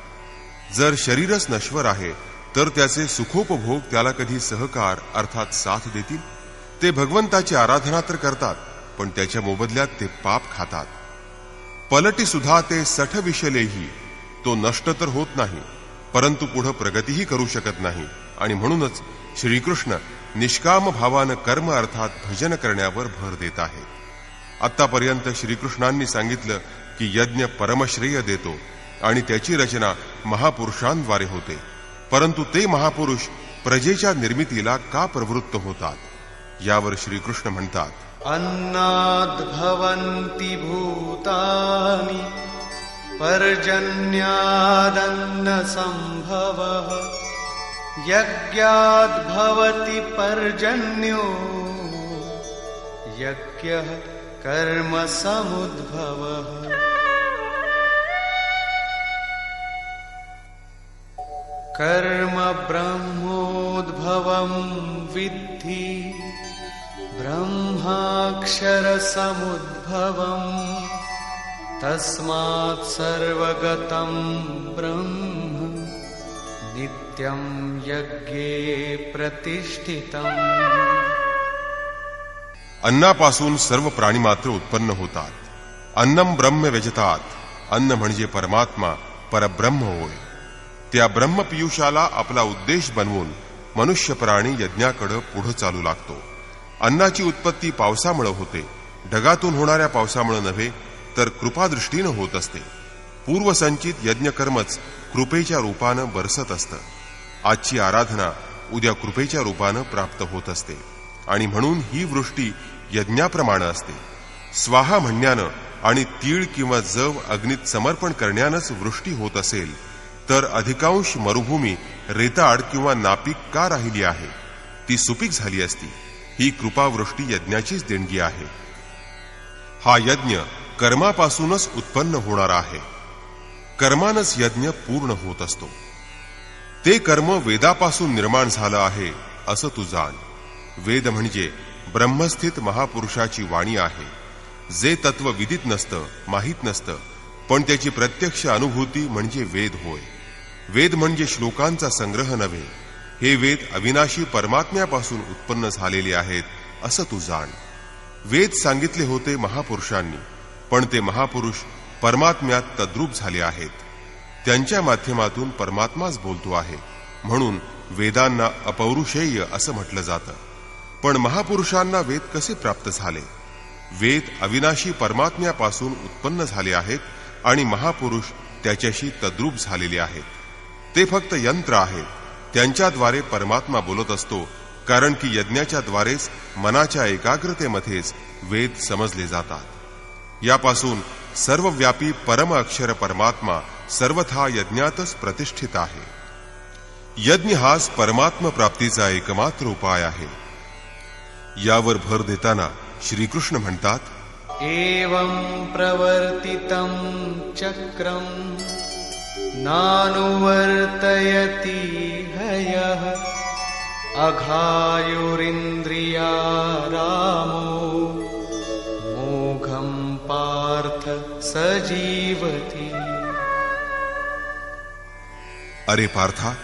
जर शरीरच नश्वर आहे तर त्याचे सुखोपभोग त्याला कधी सहकार अर्थात साथ देतील? ते भगवंताची आराधना तर करतात, पण त्याच्या मोबदल्यात ते पाप खातात. पलटी सुद्धा ते सठ विशलेही, तो नष्ट तर होत नाही, परंतु पुढे प्रगतीही करू शकत नाही. आणि म्हणूनच श्रीकृष्ण निष्काम भावानं कर्म अर्थात भजन करण्यावर भर देत आहेत. आतापर्यंत श्रीकृष्णांनी सांगितलं की यज्ञ परमश्रेय देतो आणि त्याची रचना महापुरुषांद्वारे होते. परंतु ते महापुरुष प्रजेच्या निर्मितीला का प्रवृत्त होतात? यावर श्रीकृष्ण म्हणतात, अन्नाद् भवन्ति भूतानि पर्जन्यादन्न संभवः यज्ञाद् भवति पर्जन्यो यज्ञः कर्म समुद्भवः. कर्म ब्रह्मोद्भवं विद्धि ब्रह्माक्षरसमुद्भवम् तस्मात् सर्वगतं ब्रह्म नित्यं यज्ञे प्रतिष्ठितम्. अन्नापासून सर्व प्राणी मात्र उत्पन्न होतात. अन्नम ब्रह्म व्यजतात. अन्न म्हणजे परमात्मा, परब्रह्म होय. त्या ब्रह्मपियुषाला आपला उद्देश बनवून मनुष्य प्राणी यज्ञाकडे पुढे चालू लागतो. अन्नाची उत्पत्ती पावसामुळे होते. ढगातून होणाऱ्या पावसामुळे नव्हे, तर कृपादृष्टीनं होत असते. पूर्वसंचित यज्ञकर्मच कृपेच्या रूपानं बरसत असतं. आजची आराधना उद्या कृपेच्या रूपानं प्राप्त होत असते. आणि म्हणून ही वृष्टी यज्ञाप्रमाणे असते. स्वाहा म्हणण्यानं आणि तीळ किंवा जव अग्नीत समर्पण करण्यानंच वृष्टी होत असेल तर अधिकांश मरुभूमी रेताड किंवा नापीक का राहिली आहे? ती सुपीक झाली असती. ही कृपावृष्टी यज्ञाचीच देणगी आहे. हा यज्ञ कर्मापासूनच उत्पन्न होणारा आहे. कर्मानच यज्ञ पूर्ण होत असतो. ते कर्म वेदापासून निर्माण झालं आहे असं तू जाण. वेद म्हणजे ब्रह्मस्थित महापुरुषाची वाणी आहे. जे तत्व विदित नसतं, माहीत नसतं, पण त्याची प्रत्यक्ष अनुभूती म्हणजे वेद होय. वेद म्हणजे श्लोकांचा संग्रह नव्हे. हे वेद अविनाशी परमात्म्यापासून उत्पन्न झालेले आहेत असं तू जाण. वेद सांगितले होते महापुरुषांनी, पण ते महापुरुष परमात्म्यात तद्रूप झाले आहेत. त्यांच्या माध्यमातून परमात्माच बोलतो आहे. म्हणून वेदांना अपौरुषेय असं म्हटलं जातं. पण महापुरुषांना वेद कसे प्राप्त झाले? वेद अविनाशी परमात्म्यापासून उत्पन्न झाले आहेत आणि महापुरुष त्याच्याशी तद्रूप झालेले आहेत. ते फक्त यंत्र आहेत. त्यांच्याद्वारे परमात्मा बोलत असतो, कारण की यज्ञाच्या द्वारेच मनाच्या एकाग्रतेमध्येच वेद समजले जातात. यापासून सर्वव्यापी परम अक्षर परमात्मा सर्वथा यज्ञातच प्रतिष्ठित आहे. यज्ञ हाच परमात्म प्राप्तीचा एकमात्र उपाय आहे. यावर भर देताना श्रीकृष्ण म्हणतात, एवं प्रवर्तितं चक्रं नानुवर्तयति हयः अघायुरिन्द्रिया रामो मोघं पार्थ सजीवति. अरे पार्था,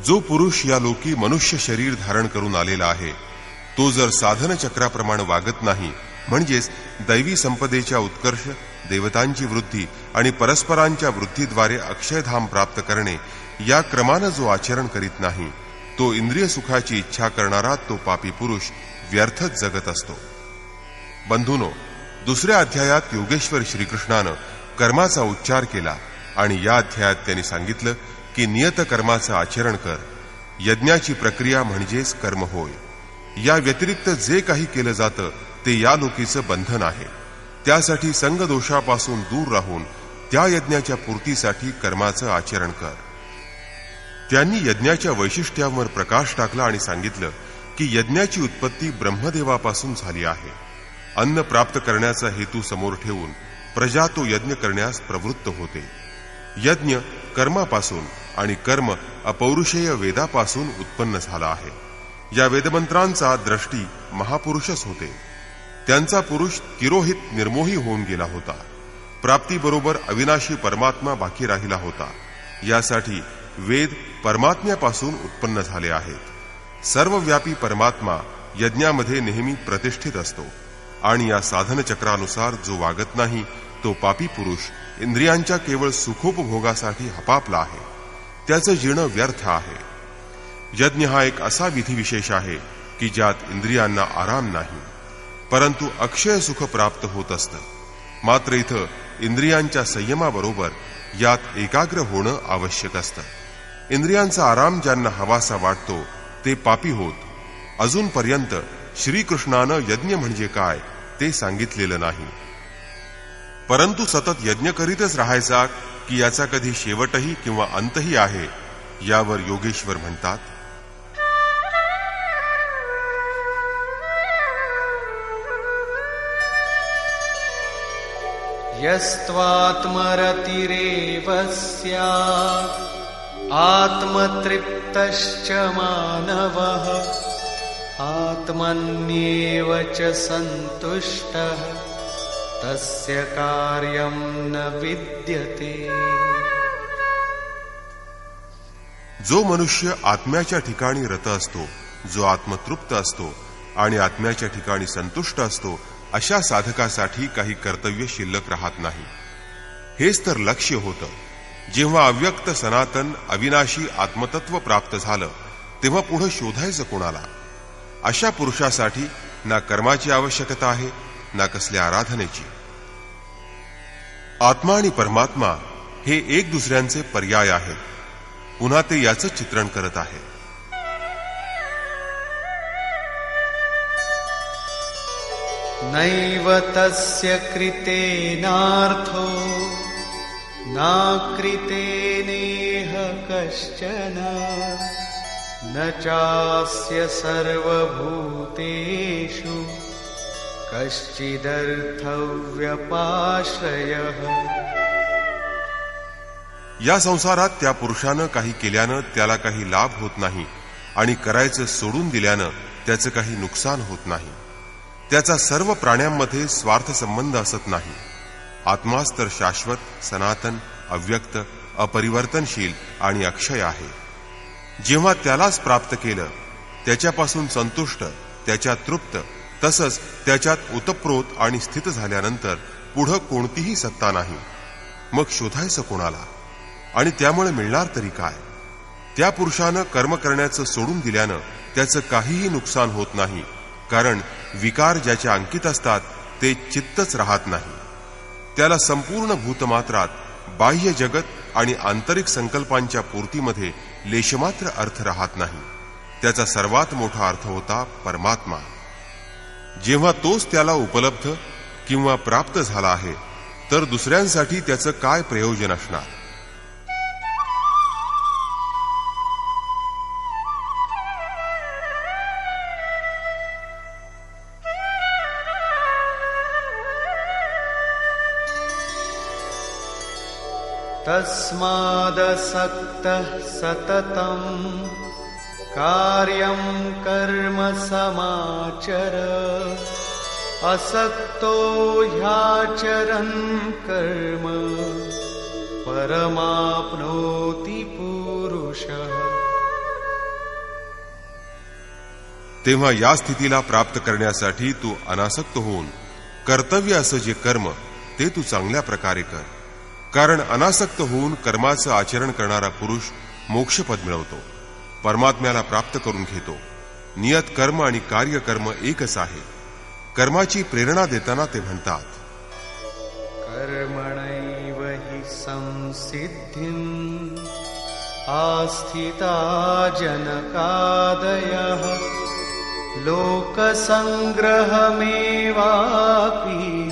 जो पुरुष या लोकी मनुष्य शरीर धारण करून आलेला आहे तो जर साधन चक्राप्रमाणे वागत नाही, म्हणजेच दैवी संपदेच्या उत्कर्ष, देवतांची वृद्धी आणि परस्परांच्या वृद्धीद्वारे अक्षयधाम प्राप्त करणे या क्रमानं जो आचरण करीत नाही तो इंद्रिय सुखाची इच्छा करणारा तो पापी पुरुष व्यर्थच जगत असतो. बंधूनो, दुसऱ्या अध्यायात योगेश्वर श्रीकृष्णानं कर्माचा उच्चार केला आणि या अध्यायात त्यांनी सांगितलं की नियत कर्माचं आचरण कर. यज्ञाची प्रक्रिया म्हणजेच कर्म होय. या व्यतिरिक्त जे काही केलं जातं ते या लोकीचं बंधन आहे. त्यासाठी संगदोषापासून दूर राहून त्या यज्ञाच्या पूर्तीसाठी कर्माचं आचरण कर. त्यांनी यज्ञाच्या वैशिष्ट्यांवर प्रकाश टाकला आणि सांगितलं की यज्ञाची उत्पत्ती ब्रह्मदेवापासून झाली आहे. अन्न प्राप्त करण्याचा हेतू समोर ठेवून प्रजा तो यज्ञ करण्यास प्रवृत्त होते. यज्ञ कर्मापासून आणि कर्म अपौरुषेय वेदापासून उत्पन्न झाला आहे. या वेदमंत्रांचा द्रष्टी महापुरुषच होते. त्यांचा पुरुष तिरोहित निर्मोही होऊन गेला होता. प्राप्तीबरोबर अविनाशी परमात्मा बाकी राहिला होता. यासाठी वेद परमात्म्यापासून उत्पन्न झाले आहेत. सर्वव्यापी परमात्मा यज्ञामध्ये नेहमी प्रतिष्ठित असतो आणि या साधनचक्रानुसार जो वागत नाही तो पापी पुरुष इंद्रियांच्या केवळ सुखोपभोगासाठी हपापला आहे. त्याचं जीणं व्यर्थ आहे. यज्ञ हा एक असा विधिविशेष आहे की ज्यात इंद्रियांना आराम नाही, परंतु अक्षय सुख प्राप्त होत असतं. मात्र इथं इंद्रियांच्या संयमाबरोबर यात एकाग्र होणं आवश्यक असतं. इंद्रियांचा आराम ज्यांना हवासा वाटतो ते पापी होत. अजूनपर्यंत श्रीकृष्णानं यज्ञ म्हणजे काय ते सांगितलेलं नाही. परंतु सतत यज्ञ करीतच राहायचा की याचा कधी शेवटही किंवा अंतही आहे यावर योगेश्वर म्हणतात, यस्त्वात्मरतिरेव स्यात् आत्मतृप्तश्च मानवः आत्मन्येव च सन्तुष्टः तस्य कार्यं न विद्यते. जो मनुष्य आत्म्याच्या ठिकाणी रत असतो, जो आत्मतृप्त असतो आणि आत्म्याच्या ठिकाणी संतुष्ट असतो, अशा साधकासाठी काही कर्तव्य शिल्लक राहत नाही. हेच तर लक्ष्य होतं. जेव्हा अव्यक्त सनातन अविनाशी आत्मतत्व प्राप्त झालं तेव्हा पुढे शोधायचं कोणाला? अशा पुरुषासाठी ना कर्माची आवश्यकता आहे ना कसल्या आराधनेची. आत्मा आणि परमात्मा हे एक दुसऱ्यांचे पर्याय आहेत. पुन्हा ते याचं चित्रण करत आहे. नैव तस्य कृतेनार्थो नाकृतेनेह कश्चन न चास्य सर्वभूतेषु कश्चिदर्थव्यपाश्रयः. या संसारात त्या पुरुषानं काही केल्यानं त्याला काही लाभ होत नाही आणि करायचं सोडून दिल्यानं त्याचं काही नुकसान होत नाही. त्याचा सर्व प्राण्यांमध्ये स्वार्थ संबंध असत नाही. आत्माच तर शाश्वत, सनातन, अव्यक्त, अपरिवर्तनशील आणि अक्षय आहे. जेव्हा त्यालाच प्राप्त केलं, त्याच्यापासून संतुष्ट, त्याच्यात तृप्त, तसंच त्याच्यात उतप्रोत आणि स्थित झाल्यानंतर पुढं कोणतीही सत्ता नाही. मग शोधायचं कोणाला आणि त्यामुळे मिळणार तरी काय? त्या पुरुषानं कर्म करण्याचं सोडून दिल्यानं त्याचं काहीही नुकसान होत नाही, कारण विकार ज्याच्या अंकित असतात ते चित्तच राहत नाही. त्याला संपूर्ण भूतमात्रात बाह्य जगत आणि आंतरिक संकल्पांच्या पूर्तीमध्ये लेशमात्र अर्थ राहत नाही. त्याचा सर्वात मोठा अर्थ होता परमात्मा. जेव्हा तोच त्याला उपलब्ध किंवा प्राप्त झाला आहे तर दुसऱ्यांसाठी त्याचं काय प्रयोजन असणार? तस्मादसक्तः सततं कार्यं कर्म समाचर असक्तो ह्याचरन् कर्म परमाप्नोति पुरुषः. तेव्हा या स्थितीला प्राप्त करण्यासाठी तू अनासक्त होऊन कर्तव्य असं जे कर्म ते तू चांगल्या प्रकारे कर. कारण अनासक्त होऊन कर्माचं आचरण करणारा पुरुष मोक्षपद मिळवतो, परमात्म्याला प्राप्त करून घेतो. नियत कर्म आणि कार्यकर्म एकच आहे. कर्माची प्रेरणा देताना ते म्हणतात, कर्मणैव हि संसिद्धिम् आस्थिता जनकादयः लोकसंग्रहमेवापि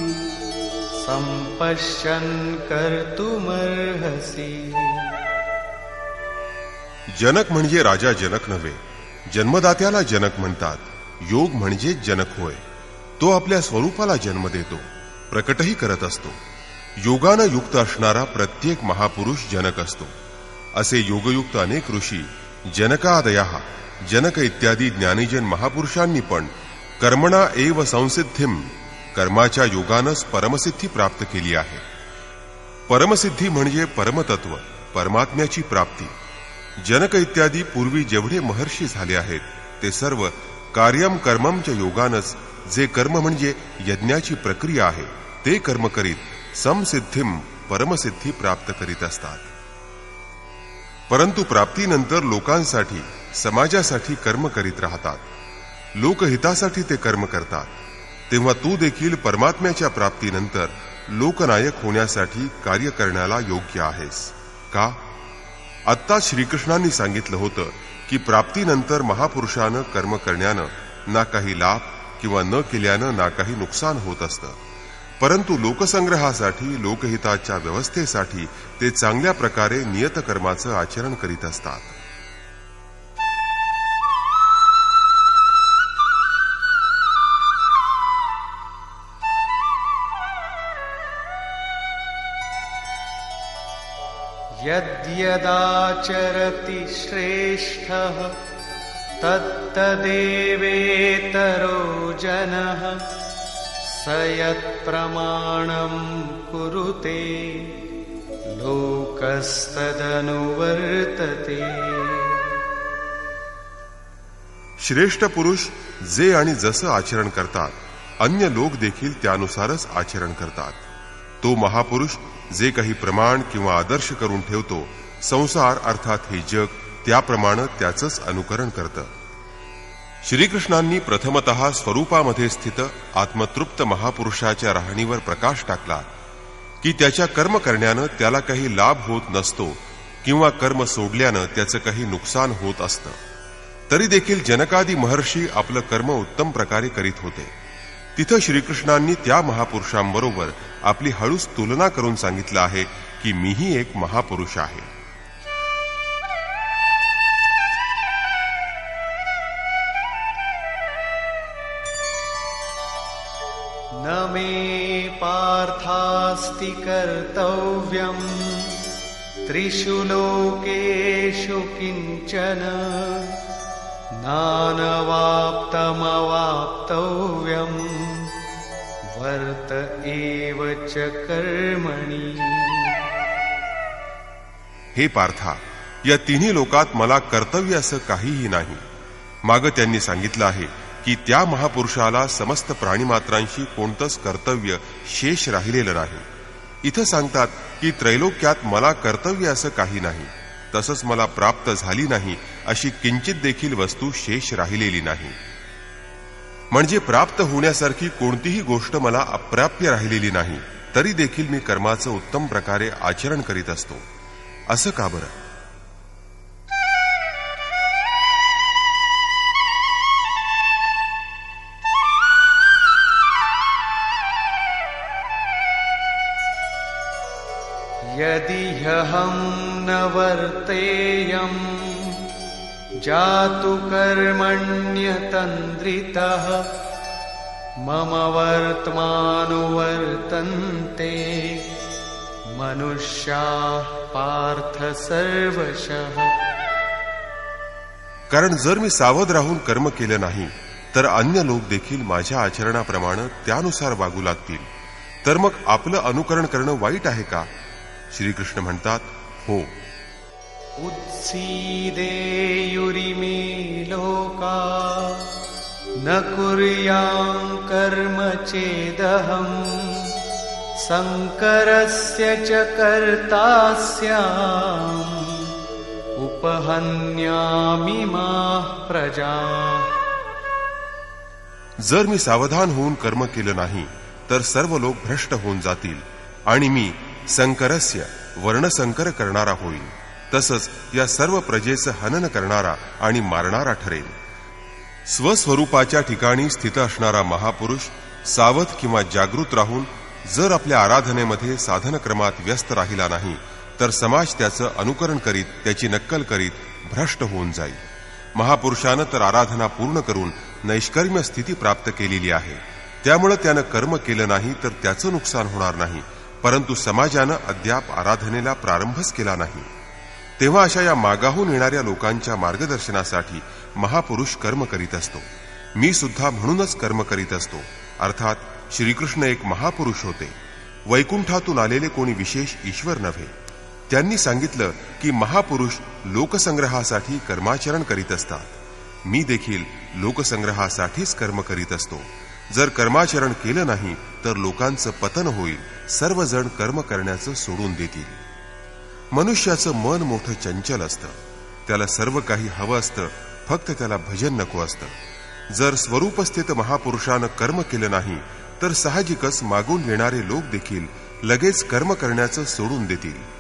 संपश्यन् कर्तुमर्हसि. जनक म्हणजे राजा जनक नव्हे, जन्मदात्याला जनक म्हणतात. योग म्हणजे जनक होय. तो आपल्या स्वरूपाला जन्म देतो, प्रकटही करत असतो. योगानं युक्त असणारा प्रत्येक महापुरुष जनक असतो. असे योगयुक्त अनेक ऋषी जनकादयः जनक इत्यादी ज्ञानीजन महापुरुषांनी पण कर्मणा एव संसिद्धिम कर्माच्या योगानंच परमसिद्धी प्राप्त केली आहे. परमसिद्धी म्हणजे परमतत्व, परमात्म्याची प्राप्ती. जनक इत्यादी पूर्वी जेवढे महर्षी झाले आहेत ते सर्व कार्यम कर्ममच्या योगानंच, जे कर्म म्हणजे यज्ञाची प्रक्रिया आहे, ते कर्म करीत समसिद्धीम परमसिद्धी प्राप्त करीत असतात. परंतु प्राप्तीनंतर लोकांसाठी, समाजासाठी कर्म करीत राहतात. लोकहितासाठी ते कर्म करतात. तेव्हा तू देखील परमात्म्याच्या प्राप्तीनंतर लोकनायक होण्यासाठी कार्य करण्याला योग्य आहेस का? आत्ता श्रीकृष्णांनी सांगितलं होतं की प्राप्तीनंतर महापुरुषानं कर्म करण्यानं ना काही लाभ किंवा न केल्यानं ना काही नुकसान होत असतं. परंतु लोकसंग्रहासाठी, लोकहिताच्या व्यवस्थेसाठी ते चांगल्या प्रकारे नियतकर्माचं आचरण करीत असतात. यद्यदाचरति श्रेष्ठः तत्तदेवेतरो जनः स यत्प्रमाणं कुरुते लोकस्तदनुवर्तते. श्रेष्ठ पुरुष जे आणि जसं आचरण करतात, अन्य लोक देखील त्यानुसारच आचरण करतात. तो महापुरुष जे काही प्रमाण किंवा आदर्श करून ठेवतो, संसार अर्थात हे जग त्याप्रमाणे त्याचंच अनुकरण करतं. श्रीकृष्णांनी प्रथमतः स्वरूपामध्ये स्थित आत्मतृप्त महापुरुषाच्या राहणीवर प्रकाश टाकला की त्याच्या कर्म करण्यानं त्याला काही लाभ होत नसतो किंवा कर्म सोडल्यानं त्याचं काही नुकसान होत असतं. तरी देखील जनकादी महर्षी आपलं कर्म उत्तम प्रकारे करीत होते. तिथं श्रीकृष्णांनी त्या महापुरुषांबरोबर आपली हळूच तुलना करून सांगितलं आहे की मीही एक महापुरुष आहे. न मे पार्थास्ति कर्तव्यम् त्रिषु लोकेषु किंचन नानवाप्तमवाप्तव्यम् वर्त एव च कर्मणि. हे पार्था, या तिन्ही लोकात मला कर्तव्य असं काहीही नाही. मागं त्यांनी सांगितलं आहे की त्या महापुरुषाला समस्त प्राणीमात्रांशी कोणतंच कर्तव्य शेष राहिलेलं नाही. इथं सांगतात की त्रैलोक्यात मला कर्तव्य असं काही नाही, तसंच मला प्राप्त झाली नाही अशी किंचित देखील वस्तू शेष राहिलेली नाही. म्हणजे प्राप्त होण्यासारखी कोणतीही गोष्ट मला अप्राप्य राहिलेली नाही. तरी देखील मी कर्माचं उत्तम प्रकारे आचरण करीत असतो. असं का बरं? यदि ह्यहं न वर्तेयम् जातु कर्मण्यतन्द्रितः मम वर्त्मानुवर्तन्ते मनुष्याः पार्थ सर्वशः. कारण जर मी सावध राहून कर्म केलं नाही तर अन्य लोक देखील माझ्या आचरणाप्रमाणे त्यानुसार वागू लागतील. तर मग आपलं अनुकरण करणं वाईट आहे का? श्रीकृष्ण म्हणतात, हो. उत्सीदेयुरिमे लोका न कुर्यां कर्म चेदहम् संकरस्य च कर्ता स्याम् उपहन्यामिमाः प्रजा। जर मी सावधान होऊन कर्म केलं नाही तर सर्व लोक भ्रष्ट होऊन जातील आणि मी संकरस्य वर्णसंकर करणारा होईल, तसंच या सर्व प्रजेचं हनन करणारा आणि मारणारा ठरेल. स्वस्वरूपाच्या ठिकाणी स्थित असणारा महापुरुष सावध किंवा जागृत राहून जर आपल्या आराधनेमध्ये साधनक्रमात व्यस्त राहिला नाही तर समाज त्याचं अनुकरण करीत, त्याची नक्कल करीत भ्रष्ट होऊन जाईल. महापुरुषानं तर आराधना पूर्ण करून नैष्कर्म्य स्थिती प्राप्त केलेली आहे, त्यामुळे त्यानं कर्म केलं नाही तर त्याचं नुकसान होणार नाही, परंतु समाजानं अद्याप आराधनेला प्रारंभच केला नाही. तेव्हा अशा या मागाहून येणाऱ्या लोकांच्या मार्गदर्शनासाठी महापुरुष कर्म करीत असतो. मी सुद्धा म्हणूनच कर्म करीत असतो. अर्थात श्रीकृष्ण एक महापुरुष होते, वैकुंठातून आलेले कोणी विशेष ईश्वर नव्हे. त्यांनी सांगितलं की महापुरुष लोकसंग्रहासाठी कर्माचरण करीत असतात. मी देखील लोकसंग्रहासाठीच कर्म करीत असतो. जर कर्माचरण केलं नाही तर लोकांचं पतन होईल, सर्वजण कर्म करण्याचं सोडून देतील. मनुष्याचं मन मोठं चंचल असतं, त्याला सर्व काही हवं असतं, फक्त त्याला भजन नको असतं. जर स्वरूपस्थित महापुरुषानं कर्म केलं नाही तर साहजिकच मागून येणारे लोक देखील लगेच कर्म करण्याचं सोडून देतील.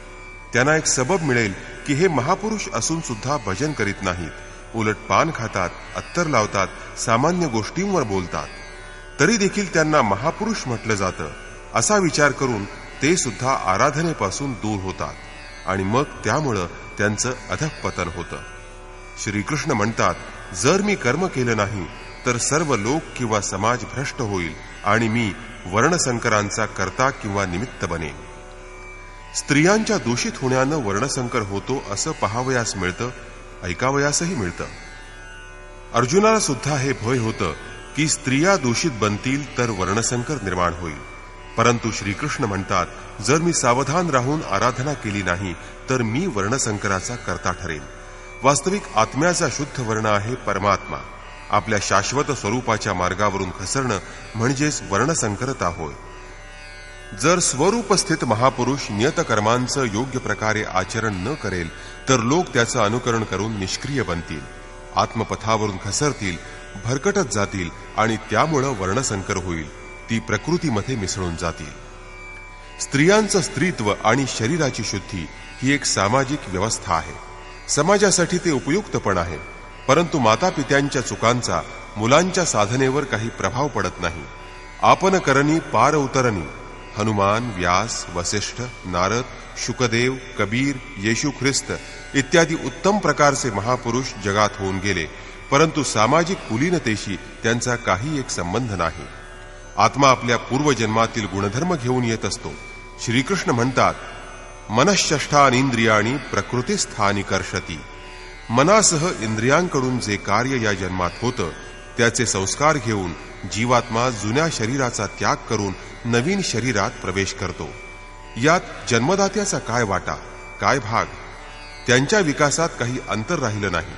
त्यांना एक सबब मिळेल की हे महापुरुष असून सुद्धा भजन करीत नाहीत, उलट पान खातात, अत्तर लावतात, सामान्य गोष्टींवर बोलतात, तरी देखील त्यांना महापुरुष म्हटलं जातं. असा विचार करून ते सुद्धा आराधनेपासून दूर होतात आणि मग त्यामुळं त्यांचं अधःपतन होतं. श्रीकृष्ण म्हणतात, जर मी कर्म केलं नाही तर सर्व लोक किंवा समाज भ्रष्ट होईल आणि मी वर्णसंकरांचा कर्ता किंवा निमित्त बनेन. स्त्रियांच्या दूषित होण्यानं वर्णसंकर होतो असं पाहावयास मिळतं, ऐकावयासही मिळतं. अर्जुनाला सुद्धा हे भय होतं की स्त्रिया दूषित बनतील तर वर्णसंकर निर्माण होईल. परंतु श्रीकृष्ण म्हणतात, जर मी सावधान राहून आराधना केली नाही तर मी वर्णसंकराचा कर्ता ठरेन. वास्तविक आत्म्याचा शुद्ध वर्ण आहे परमात्मा. आपल्या शाश्वत स्वरूपाच्या मार्गावरून घसरणं म्हणजेच वर्णसंकरता होय. जर स्वरूपस्थित महापुरुष नियतकर्मांचं योग्य प्रकारे आचरण न करेल तर लोक त्याचं अनुकरण करून निष्क्रिय बनतील, आत्मपथावरून घसरतील, भरकटत जातील आणि त्यामुळं वर्णसंकर होईल, ती प्रकृतीमध्ये मिसळून जातील. स्त्रियांचं स्त्रीत्व आणि शरीराची शुद्धी ही एक सामाजिक व्यवस्था आहे. समाजासाठी ते उपयुक्त पण आहे, परंतु मातापित्यांच्या चुकांचा मुलांच्या साधनेवर काही प्रभाव पडत नाही. आपण करणी पार उतरणी. हनुमान, व्यास, वसिष्ठ, नारद, शुकदेव, कबीर, येशू ख्रिस्त इत्यादी उत्तम प्रकारचे महापुरुष जगात होऊन गेले, परंतु सामाजिक कुलीनतेशी त्यांचा काही एक संबंध नाही. आत्मा आपल्या पूर्वजन्मातील गुणधर्म घेऊन येत असतो. श्रीकृष्ण म्हणतात, मनःषष्ठानींद्रियाणी प्रकृतीस्थानी कर्षती. मनासह इंद्रियांकडून जे कार्य या जन्मात होतं त्याचे संस्कार घेऊन जीवात्मा जुन्या शरीराचा त्याग करून नवीन शरीरात प्रवेश करतो. यात जन्मदात्याचा काय वाटा, काय भाग? त्यांच्या विकासात काही अंतर राहिलं नाही.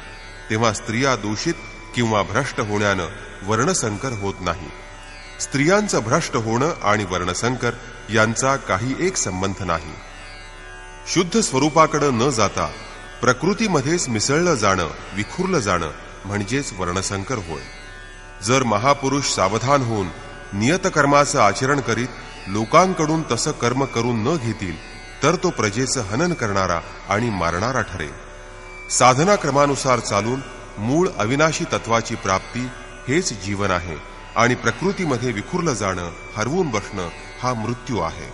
तेव्हा स्त्रिया दूषित किंवा भ्रष्ट होण्यानं वर्णसंकर होत नाही. स्त्रियांचं भ्रष्ट होणं आणि वर्णसंकर यांचा काही एक संबंध नाही. शुद्ध स्वरूपाकडे न जाता प्रकृतीमध्येच मिसळलं जाणं, विखुरलं जाणं म्हणजेच वर्णसंकर होय. जर महापुरुष सावधान होऊन नियतकर्माचं आचरण करीत लोकांकडून तसं कर्म करून न घेतील तर तो प्रजेचं हनन करणारा आणि मारणारा ठरेल. साधनाक्रमानुसार चालून मूळ अविनाशी तत्वाची प्राप्ती हेच जीवन आहे आणि प्रकृतीमध्ये विखुरलं जाणं, हरवून बसणं हा मृत्यू आहे.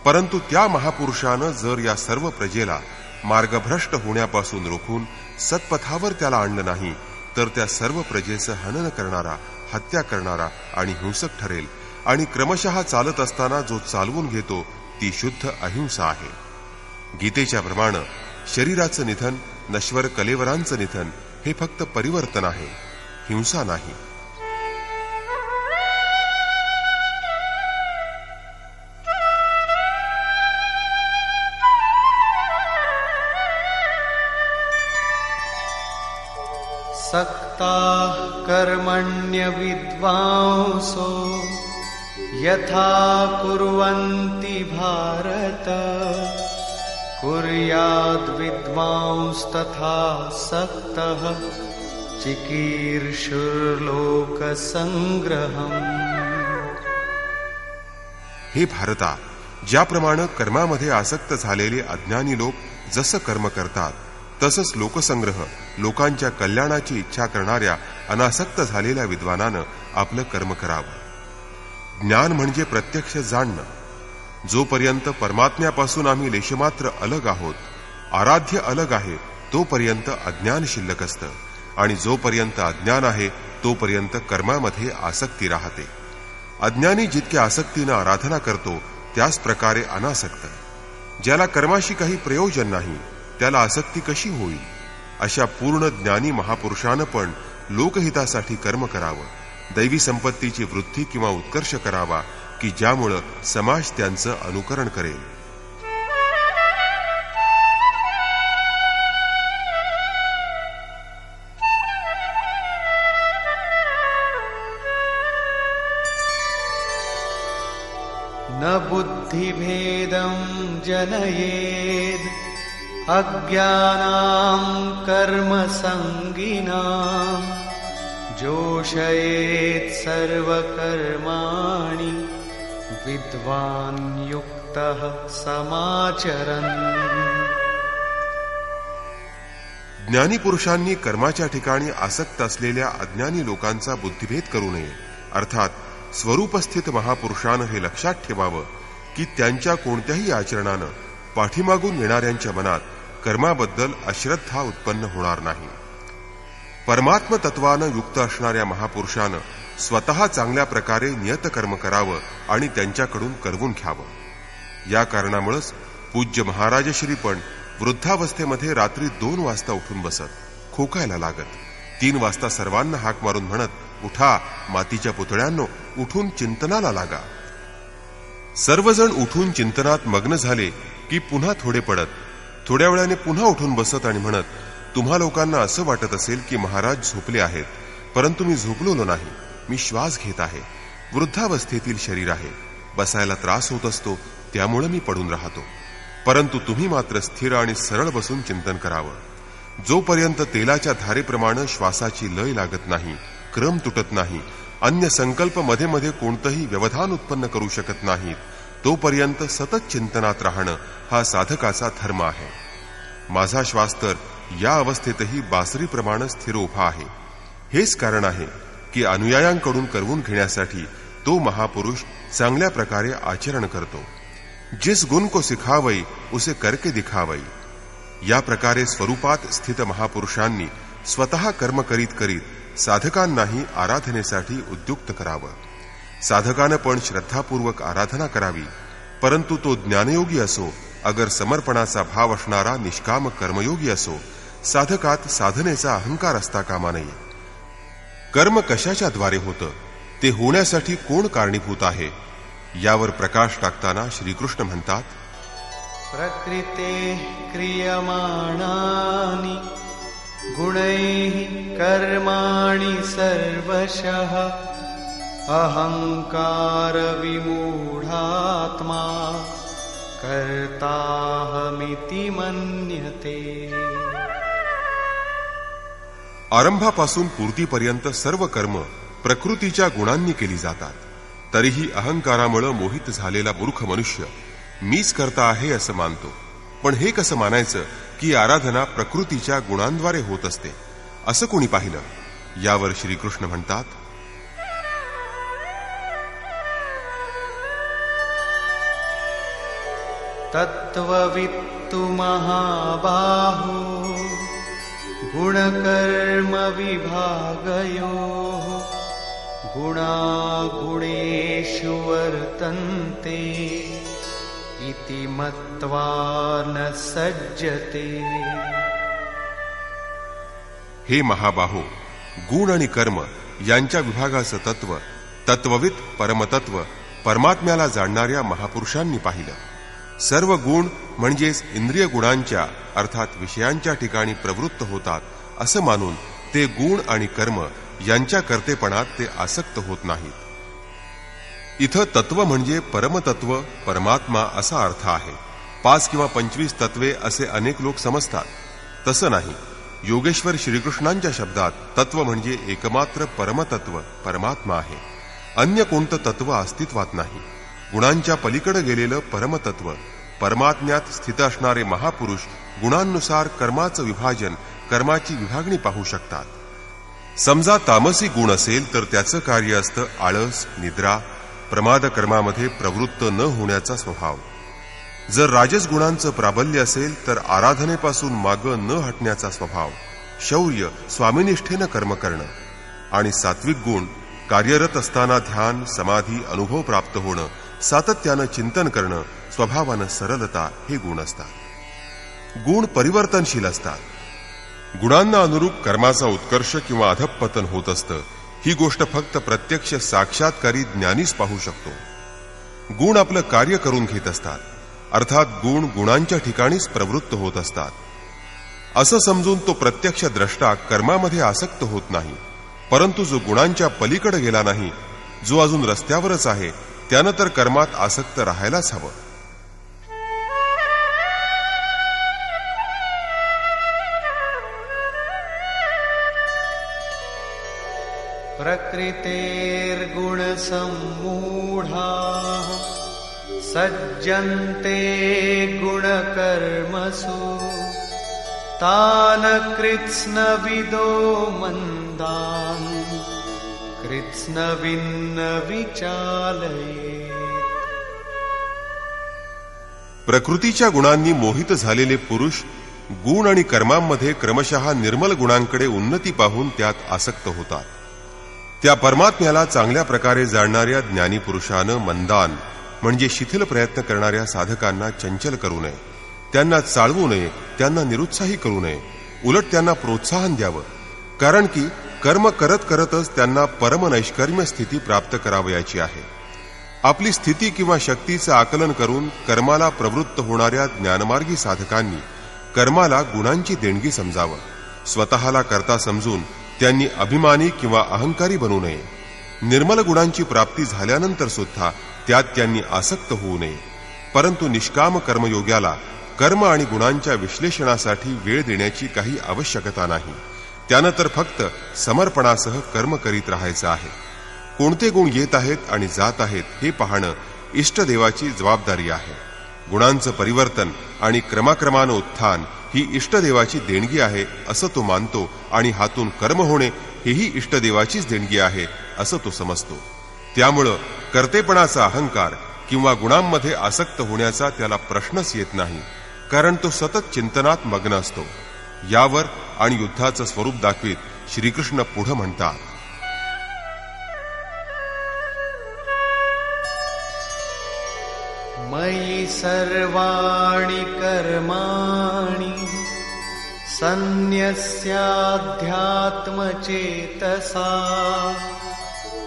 परंतु त्या महापुरुषानं जर या सर्व प्रजेला मार्गभ्रष्ट होण्यापासून रोखून सत्पथावर त्याला आणलं नाही तर त्या सर्व प्रजेचं हनन करणारा, हत्या करणारा आणि हिंसक ठरेल. आणि क्रमशः चालत असताना जो चालवून घेतो ती शुद्ध अहिंसा आहे. गीतेच्या प्रमाणे शरीराचं निधन, नश्वर कलेवरांचं निधन हे फक्त परिवर्तन आहे, हिंसा नाही. सक्ताः कर्मण्य विद्वांसो यथा कुर्वन्ति भारत कुर्याद् विद्वांस्तथा सक्तः चिकीर्षुर्लोकसंग्रहम्। हे भारता, ज्याप्रमाणे कर्मामध्ये आसक्त झालेले अज्ञानी लोक जसं कर्म करतात, तसंच लोकसंग्रह, लोकांच्या कल्याणाची इच्छा करणाऱ्या अनासक्त झालेल्या विद्वानानं आपलं कर्म करावं. ज्ञान म्हणजे प्रत्यक्ष जाणणं. जोपर्यंत परमात्म्यापासून आम्ही लेशमात्र अलग आहोत, आराध्य अलग आहे, तोपर्यंत अज्ञान शिल्लक असतं, आणि जोपर्यंत अज्ञान आहे तोपर्यंत कर्मामध्ये आसक्ती राहते. अज्ञानी जितक्या आसक्तीनं आराधना करतो त्याच प्रकारे अनासक्त, ज्याला कर्माशी काही प्रयोजन नाही, त्याला आसक्ती कशी होईल? अशा पूर्ण ज्ञानी महापुरुषानं पण लोकहितासाठी कर्म करावं, दैवी संपत्तीची वृद्धी किंवा उत्कर्ष करावा, की ज्यामुळं समाज त्यांचं अनुकरण करेल. न बुद्धिभेदं जनयेद् अज्ञानां कर्मसंगिनां, जोषयेत् सर्वकर्माणि विद्वान् युक्तः समाचरन्. ज्ञानी पुरुषांनी कर्माच्या ठिकाणी आसक्त असलेल्या अज्ञानी लोकांचा बुद्धिभेद करू नये. अर्थात स्वरूपस्थित महापुरुषानं हे लक्षात ठेवावं की त्यांच्या कोणत्याही आचरणानं पाठीमागून येणाऱ्यांच्या मनात कर्माबद्दल अश्रद्धा उत्पन्न होणार नाही. परमात्म तत्वानं युक्त असणाऱ्या महापुरुषानं स्वतः चांगल्या प्रकारे नियतकर्म करावं आणि त्यांच्याकडून करवून घ्यावं. या कारणामुळेच पूज्य महाराजश्री पण वृद्धावस्थेमध्ये रात्री 2 वाजता उठून बसत, खोकायला लागत. 3 वाजता सर्वांना हाक मारून म्हणत, उठा मातीच्या पुतळ्यांनो, उठून चिंतनाला लागा. सर्वजण उठून चिंतनात मग्न झाले की पुन्हा थोडे पडत, थोड्या वेळाने पुन्हा उठून बसत आणि म्हणत, तुम्हा लोकांना असं वाटत असेल की महाराज झोपले आहेत, परंतु मी झोपलेलो नाही, मी श्वास घेत आहे. वृद्धावस्थेतील शरीर आहे, बसायला त्रास होत असतो, त्यामुळे मी पडून राहतो. परंतु तुम्ही मात्र स्थिर आणि सरळ बसून चिंतन करावं. जोपर्यंत तेलाच्या धारेप्रमाणे श्वासाची लय लागत नाही, क्रम तुटत नाही, अन्य संकल्प मध्ये मध्ये कोणतंही व्यवधान उत्पन्न करू शकत नाहीत, तोपर्यंत सतत चिंतनात राहणं हा साधकाचा धर्म आहे. माझा श्वास तर या अवस्थेतही बासरीप्रमाणे स्थिर उभा आहे. हेच कारण आहे की अनुयायांकडून करवून घेण्यासाठी तो महापुरुष चांगल्या प्रकारे आचरण करतो. जिस गुण को सिखावई उसे करके दिखावई. या प्रकारे स्वरूपात स्थित महापुरुषांनी स्वतः कर्म करीत करीत साधकांनाही आराधनेसाठी उद्युक्त करावं. साधकानं पण श्रद्धापूर्वक आराधना करावी, परंतु तो ज्ञानयोगी असो अगर समर्पणाचा भाव असणारा निष्काम कर्मयोगी असो, साधकात साधनेचा अहंकार असता कामा नये. कर्म कशाच्या द्वारे होतं, ते होण्यासाठी कोण कारणीभूत आहे, यावर प्रकाश टाकताना श्रीकृष्ण म्हणतात, प्रकृते क्रियमाणानि गुणैः कर्माणि सर्वशः अहंकार विमूढात्मा कर्ताहमिति मन्यते. आरंभापासून पूर्तीपर्यंत सर्व कर्म प्रकृतीच्या गुणांनी केली जातात. तरीही अहंकारामुळे मोहित झालेला मूर्ख मनुष्य मीच करता आहे असं मानतो. पण हे कसं मानायचं की आराधना प्रकृतीच्या गुणांद्वारे होत असते, असं कोणी पाहिलं? यावर श्रीकृष्ण म्हणतात, तत्त्ववित्तु महाबाहो गुणकर्म विभागयोः गुणागुणेषु वर्तन्ते इति मत्वा न सज्जते. हे महाबाहो, गुण आणि कर्म यांच्या विभागाचं तत्व, तत्ववित परमतत्व परमात्म्याला जाणणाऱ्या महापुरुषांनी पाहिलं. सर्व गुण म्हणजेच इंद्रिय गुणांच्या अर्थात विषयांच्या ठिकाणी प्रवृत्त होतात असं मानून ते गुण आणि कर्म यांच्या कर्तेपणात ते आसक्त होत नाहीत. इथं तत्व म्हणजे परमतत्व परमात्मा असा अर्थ आहे. 5 किंवा 25 तत्वे असे अनेक लोक समजतात. तसं नाही. योगेश्वर श्रीकृष्णांच्या शब्दात तत्व म्हणजे एकमात्र परमतत्व परमात्मा आहे. अन्य कोणतं तत्व अस्तित्वात नाही. गुणांच्या पलीकडे गेलेलं परमतत्व, परमात्म्यात स्थित असणारे महापुरुष गुणांनुसार कर्माचं विभाजन, कर्माची विभागणी पाहू शकतात. समजा तामसी गुण असेल तर त्याचं कार्य असतं आळस, निद्रा, प्रमाद कर्मामध्ये प्रवृत्त न होण्याचा स्वभाव. जर राजस गुणांचं प्राबल्य असेल तर आराधनेपासून मागं न हटण्याचा स्वभाव, शौर्य, स्वामीनिष्ठेनं कर्म करणं. आणि सात्विक गुण कार्यरत असताना ध्यान, समाधी, अनुभव प्राप्त होणं, सातत्यानं चिंतन करणं, स्वभावानं सरलता हे गुण असतात. गुण परिवर्तनशील असतात. गुणांना अनुरूप कर्माचा उत्कर्ष किंवा अधःपतन होत असतं. ही गोष्ट फक्त प्रत्यक्ष साक्षात्कारी ज्ञानीच पाहू शकतो. गुण आपलं कार्य करून घेत असतात. अर्थात गुण गुणांच्या ठिकाणीच प्रवृत्त होत असतात. असं समजून तो प्रत्यक्ष द्रष्टा कर्मामध्ये आसक्त होत नाही. परंतु जो गुणांच्या पलीकडे गेला नाही, जो अजून रस्त्यावरच आहे, त्यानं तर कर्मात आसक्त राहायलाच हवं. प्रकृतेर्गुणसम्मूढाः सज्जन्ते गुणकर्मसु तान् कृत्स्नविदो मन्दान् कृत्स्नविन्न विचालयेत्. प्रकृतीच्या गुणांनी मोहित झालेले पुरुष गुण आणि कर्मांमध्ये क्रमशः निर्मल गुणांकडे उन्नती पाहून त्यात आसक्त होतात. त्या परमात्म्याला चांगल्या प्रकारे जाणणाऱ्या ज्ञानी पुरुषानं मंदान म्हणजे शिथिल प्रयत्न करणाऱ्या साधकांना चंचल करू नये, त्यांना चाळवू नये, त्यांना निरुत्साही करू नये. उलट त्यांना प्रोत्साहन द्यावं. कारण की कर्म करत करतच त्यांना परमनैष्कर्म्य स्थिती प्राप्त करावयाची आहे. आपली स्थिती किंवा शक्तीचं आकलन करून कर्माला प्रवृत्त होणाऱ्या ज्ञानमार्गी साधकांनी कर्माला गुणांची देणगी समजावं. स्वतःला कर्ता समजून त्यांनी अभिमानी किंवा अहंकारी बनू नये. निर्मल गुणांची प्राप्ती झाल्यानंतर सुद्धा त्यात त्यांनी आसक्त होऊ नये. परंतु निष्काम कर्मयोग्याला कर्म आणि गुणांच्या विश्लेषणासाठी वेळ देण्याची काही आवश्यकता नाही. त्यानं तर फक्त समर्पणासह कर्म करीत राहायचं आहे. कोणते गुण येत आहेत आणि जात आहेत हे पाहणं इष्टदेवाची जबाबदारी आहे. गुणांचं परिवर्तन आणि क्रमाक्रमानं उत्थान ही इष्टदेवाची देणगी आहे असं तो मानतो आणि हातून कर्म होणे हेही इष्टदेवाचीच देणगी आहे असं तो समजतो. त्यामुळं कर्तेपणाचा अहंकार किंवा गुणांमध्ये आसक्त होण्याचा त्याला प्रश्नच येत नाही. कारण तो सतत चिंतनात मग्न असतो. यावर आणि युद्धाचं स्वरूप दाखवीत श्रीकृष्ण पुढं म्हणतात, मयि सर्वाणि कर्माणि सन्न्यस्याध्यात्मचेतसा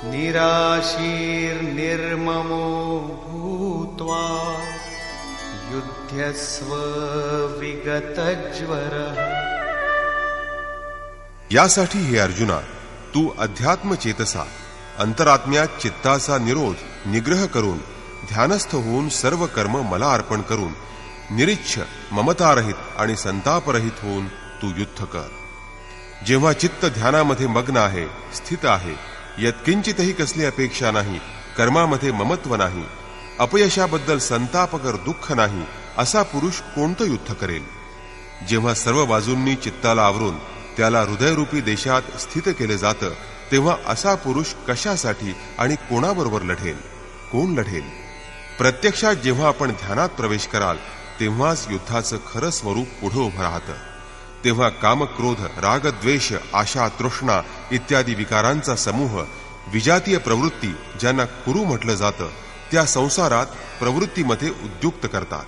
निराशीर्निर्ममो भूत्वा युध्यस्व विगतज्वरः. यासाठी हे अर्जुना, तू अध्यात्म चेतसा अंतरात्म्यात चित्ताचा निरोध निग्रह करून ध्यानस्थ होऊन सर्व कर्म मला अर्पण करून निरीच्छ, ममतारहित आणि संतापरहित होऊन तू युद्ध कर. जेव्हा चित्त ध्यानामध्ये मग्न आहे, स्थित आहे, यत्किंचितही कसली अपेक्षा नाही, कर्मामध्ये ममत्व नाही, अपयशाबद्दल संतापकर दुःख नाही, असा पुरुष कोणतं युद्ध करेल? जेव्हा सर्व बाजूंनी चित्ताला आवरून त्याला हृदयरूपी देशात स्थित केलं जातं, तेव्हा असा पुरुष कशासाठी आणि कोणाबरोबर लढेल? कोण लढेल? प्रत्यक्षात जेव्हा आपण ध्यानात प्रवेश कराल तेव्हाच युद्धाचं खरं स्वरूप पुढे उभं राहतं. तेव्हा काम, क्रोध, राग, द्वेष, आशा, तृष्णा इत्यादी विकारांचा समूह, विजातीय प्रवृत्ती ज्यांना कुरु म्हटलं जातं, त्या संसारात प्रवृत्तीमध्ये उद्युक्त करतात.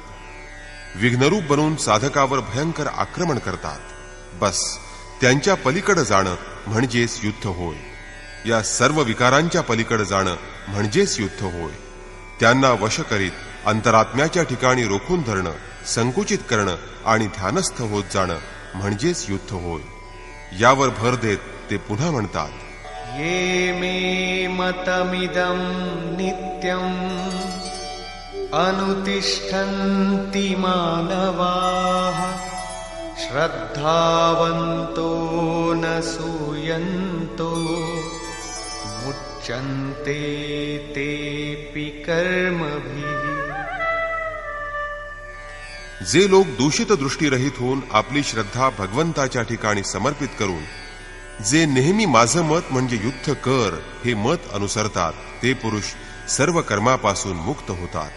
विघ्नरूप बनून साधकावर भयंकर आक्रमण करतात. बस त्यांच्या पलीकडे जाणं म्हणजेच युद्ध होय. या सर्व विकारांच्या पलीकडे जाणं म्हणजेच युद्ध होय. त्यांना वश करीत अंतरात्म्याच्या ठिकाणी रोखून धरणं, संकुचित करणं आणि ध्यानस्थ होत जाणं म्हणजेच युद्ध होय. यावर भर देत ते पुन्हा म्हणतात, ये मे मतमिदं नित्यं अनुतिष्ठन्ति मानवाः श्रद्धावन्तो न सूयन्तो मुच्यन्ते तेऽपि कर्मभिः। जे लोक दूषित दृष्टीरहित होऊन आपली श्रद्धा भगवंताच्या ठिकाणी समर्पित करून जे नेहमी माझं मत म्हणजे युद्ध कर हे मत अनुसरतात ते पुरुष सर्व कर्मापासून मुक्त होतात।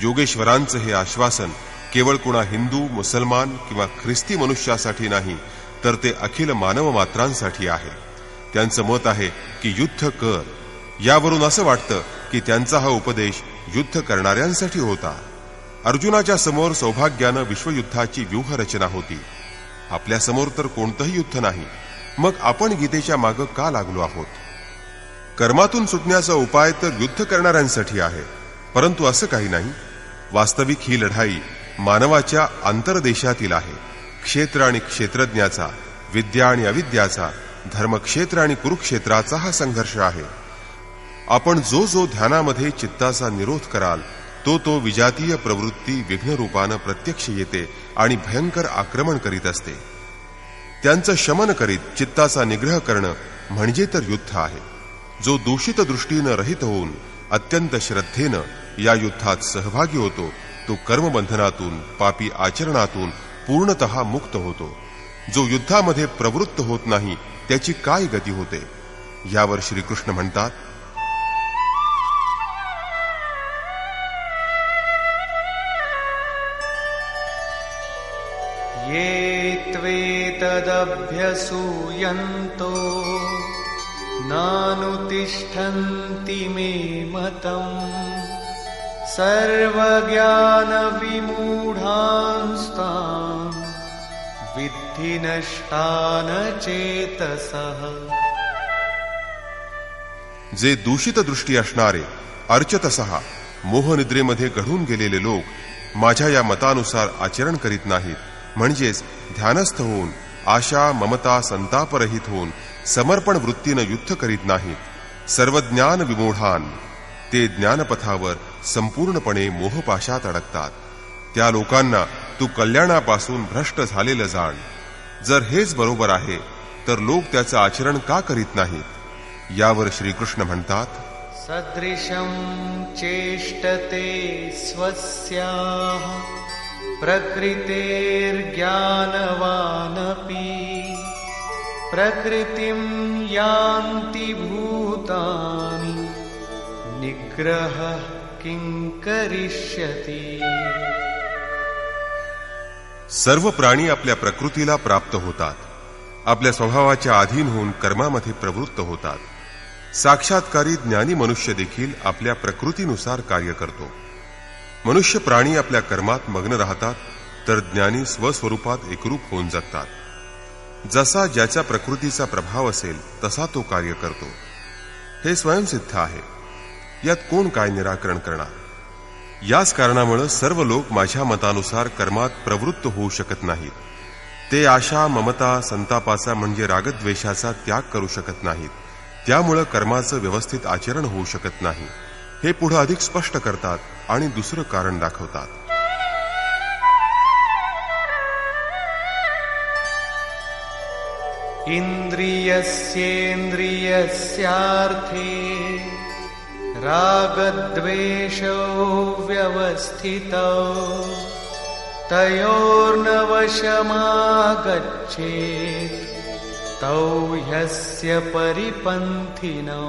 योगेश्वरांचं हे आश्वासन केवळ कुणा हिंदू, मुसलमान किंवा ख्रिस्ती मनुष्यासाठी नाही, तर ते अखिल मानव मात्रांसाठी आहे। त्यांचं मत आहे की युद्ध कर। यावरून असं वाटतं की त्यांचा हा उपदेश युद्ध करणाऱ्यांसाठी होता। अर्जुनाच्या समोर सौभाग्यानं विश्वयुद्धाची व्यूहरचना होती। आपल्या समोर तर कोणतंही युद्ध नाही, मग आपण गीतेच्या मागं का लागलो आहोत? कर्मातून सुटण्याचा उपाय तर युद्ध करणाऱ्यांसाठी आहे, परंतु असं काही नाही। वास्तविक ही लढाई मानवाच्या आंतरदेशातील आहे। क्षेत्र आणि क्षेत्रज्ञाचा, विद्या आणि अविद्याचा, धर्मक्षेत्र आणि कुरुक्षेत्राचा हा संघर्ष आहे। आपण जो जो ध्यानामध्ये चित्ताचा निरोध कराल तो विजातीय प्रवृत्ती विघ्नरूपानं प्रत्यक्ष येते आणि भयंकर आक्रमण करीत असते। त्यांचं शमन करीत चित्ताचा निग्रह करणं म्हणजे तर युद्ध आहे। जो दूषित दृष्टीनं रहित होऊन अत्यंत श्रद्धेनं या युद्धात सहभागी होतो तो कर्मबंधनातून, पापी आचरणातून पूर्णतः मुक्त होतो। जो युद्धामध्ये प्रवृत्त होत नाही त्याची काय गती होते? यावर श्रीकृष्ण म्हणतात, ये त्वेतदभ्यसूयन्तो नानुतिष्ठन्ति मे मतम् सर्वज्ञानविमूढांस्तान् विद्धि नष्टान चेतसः। जे दूषित दृष्टी असणारे अर्चतसः मोहनिद्रेमध्ये गढून गेलेले लोक माझ्या या मतानुसार आचरण करीत नाहीत, म्हणजेच ध्यानस्थ होऊन आशा, ममता, संतापरहित होऊन समर्पण वृत्तीनं युद्ध करीत नाहीत, सर्वज्ञान विमूढान ते ज्ञानपथावर संपूर्णपणे मोहपाशात अडकतात। त्या लोकांना तू कल्याणापासून भ्रष्ट झालेलं जाण। जर हेच बरोबर आहे तर लोक त्याचं आचरण का करीत नाहीत? यावर श्रीकृष्ण म्हणतात, सदृशं चेष्टते स्वस्याः प्रकृतेर्ज्ञानवानपि प्रकृतिं यान्ति भूतानि निग्रहः किं करिष्यति। सर्व प्राणी आपल्या प्रकृतीला प्राप्त होतात, आपल्या स्वभावाच्या अधीन होऊन कर्मामध्ये प्रवृत्त होतात। साक्षात्कारी ज्ञानी मनुष्य देखील आपल्या प्रकृतीनुसार कार्य करतो। मनुष्य प्राणी आपल्या कर्मात मग्न राहतात, तर ज्ञानी स्वस्वरूपात एकरूप होऊन जगतात। जसा ज्याच्या प्रकृतीचा प्रभाव असेल तसा तो कार्य करतो। हे स्वयंसिद्ध आहे, यात कोण काय निराकरण करणार? याच कारणामुळे सर्व लोक माझ्या मतानुसार कर्मात प्रवृत्त होऊ शकत नाहीत। ते आशा, ममता, संतापाचा म्हणजे रागद्वेषाचा त्याग करू शकत नाहीत। त्यामुळे कर्माचं व्यवस्थित आचरण होऊ शकत नाही। हे पुढे अधिक स्पष्ट करतात आणि दुसरं कारण दाखवतात। इंद्रियस्येन्द्रियस्यार्थे रागद्वेषौ व्यवस्थितौ तयोर्न वशमागच्छेत् तौ ह्यस्य परिपन्थिनौ।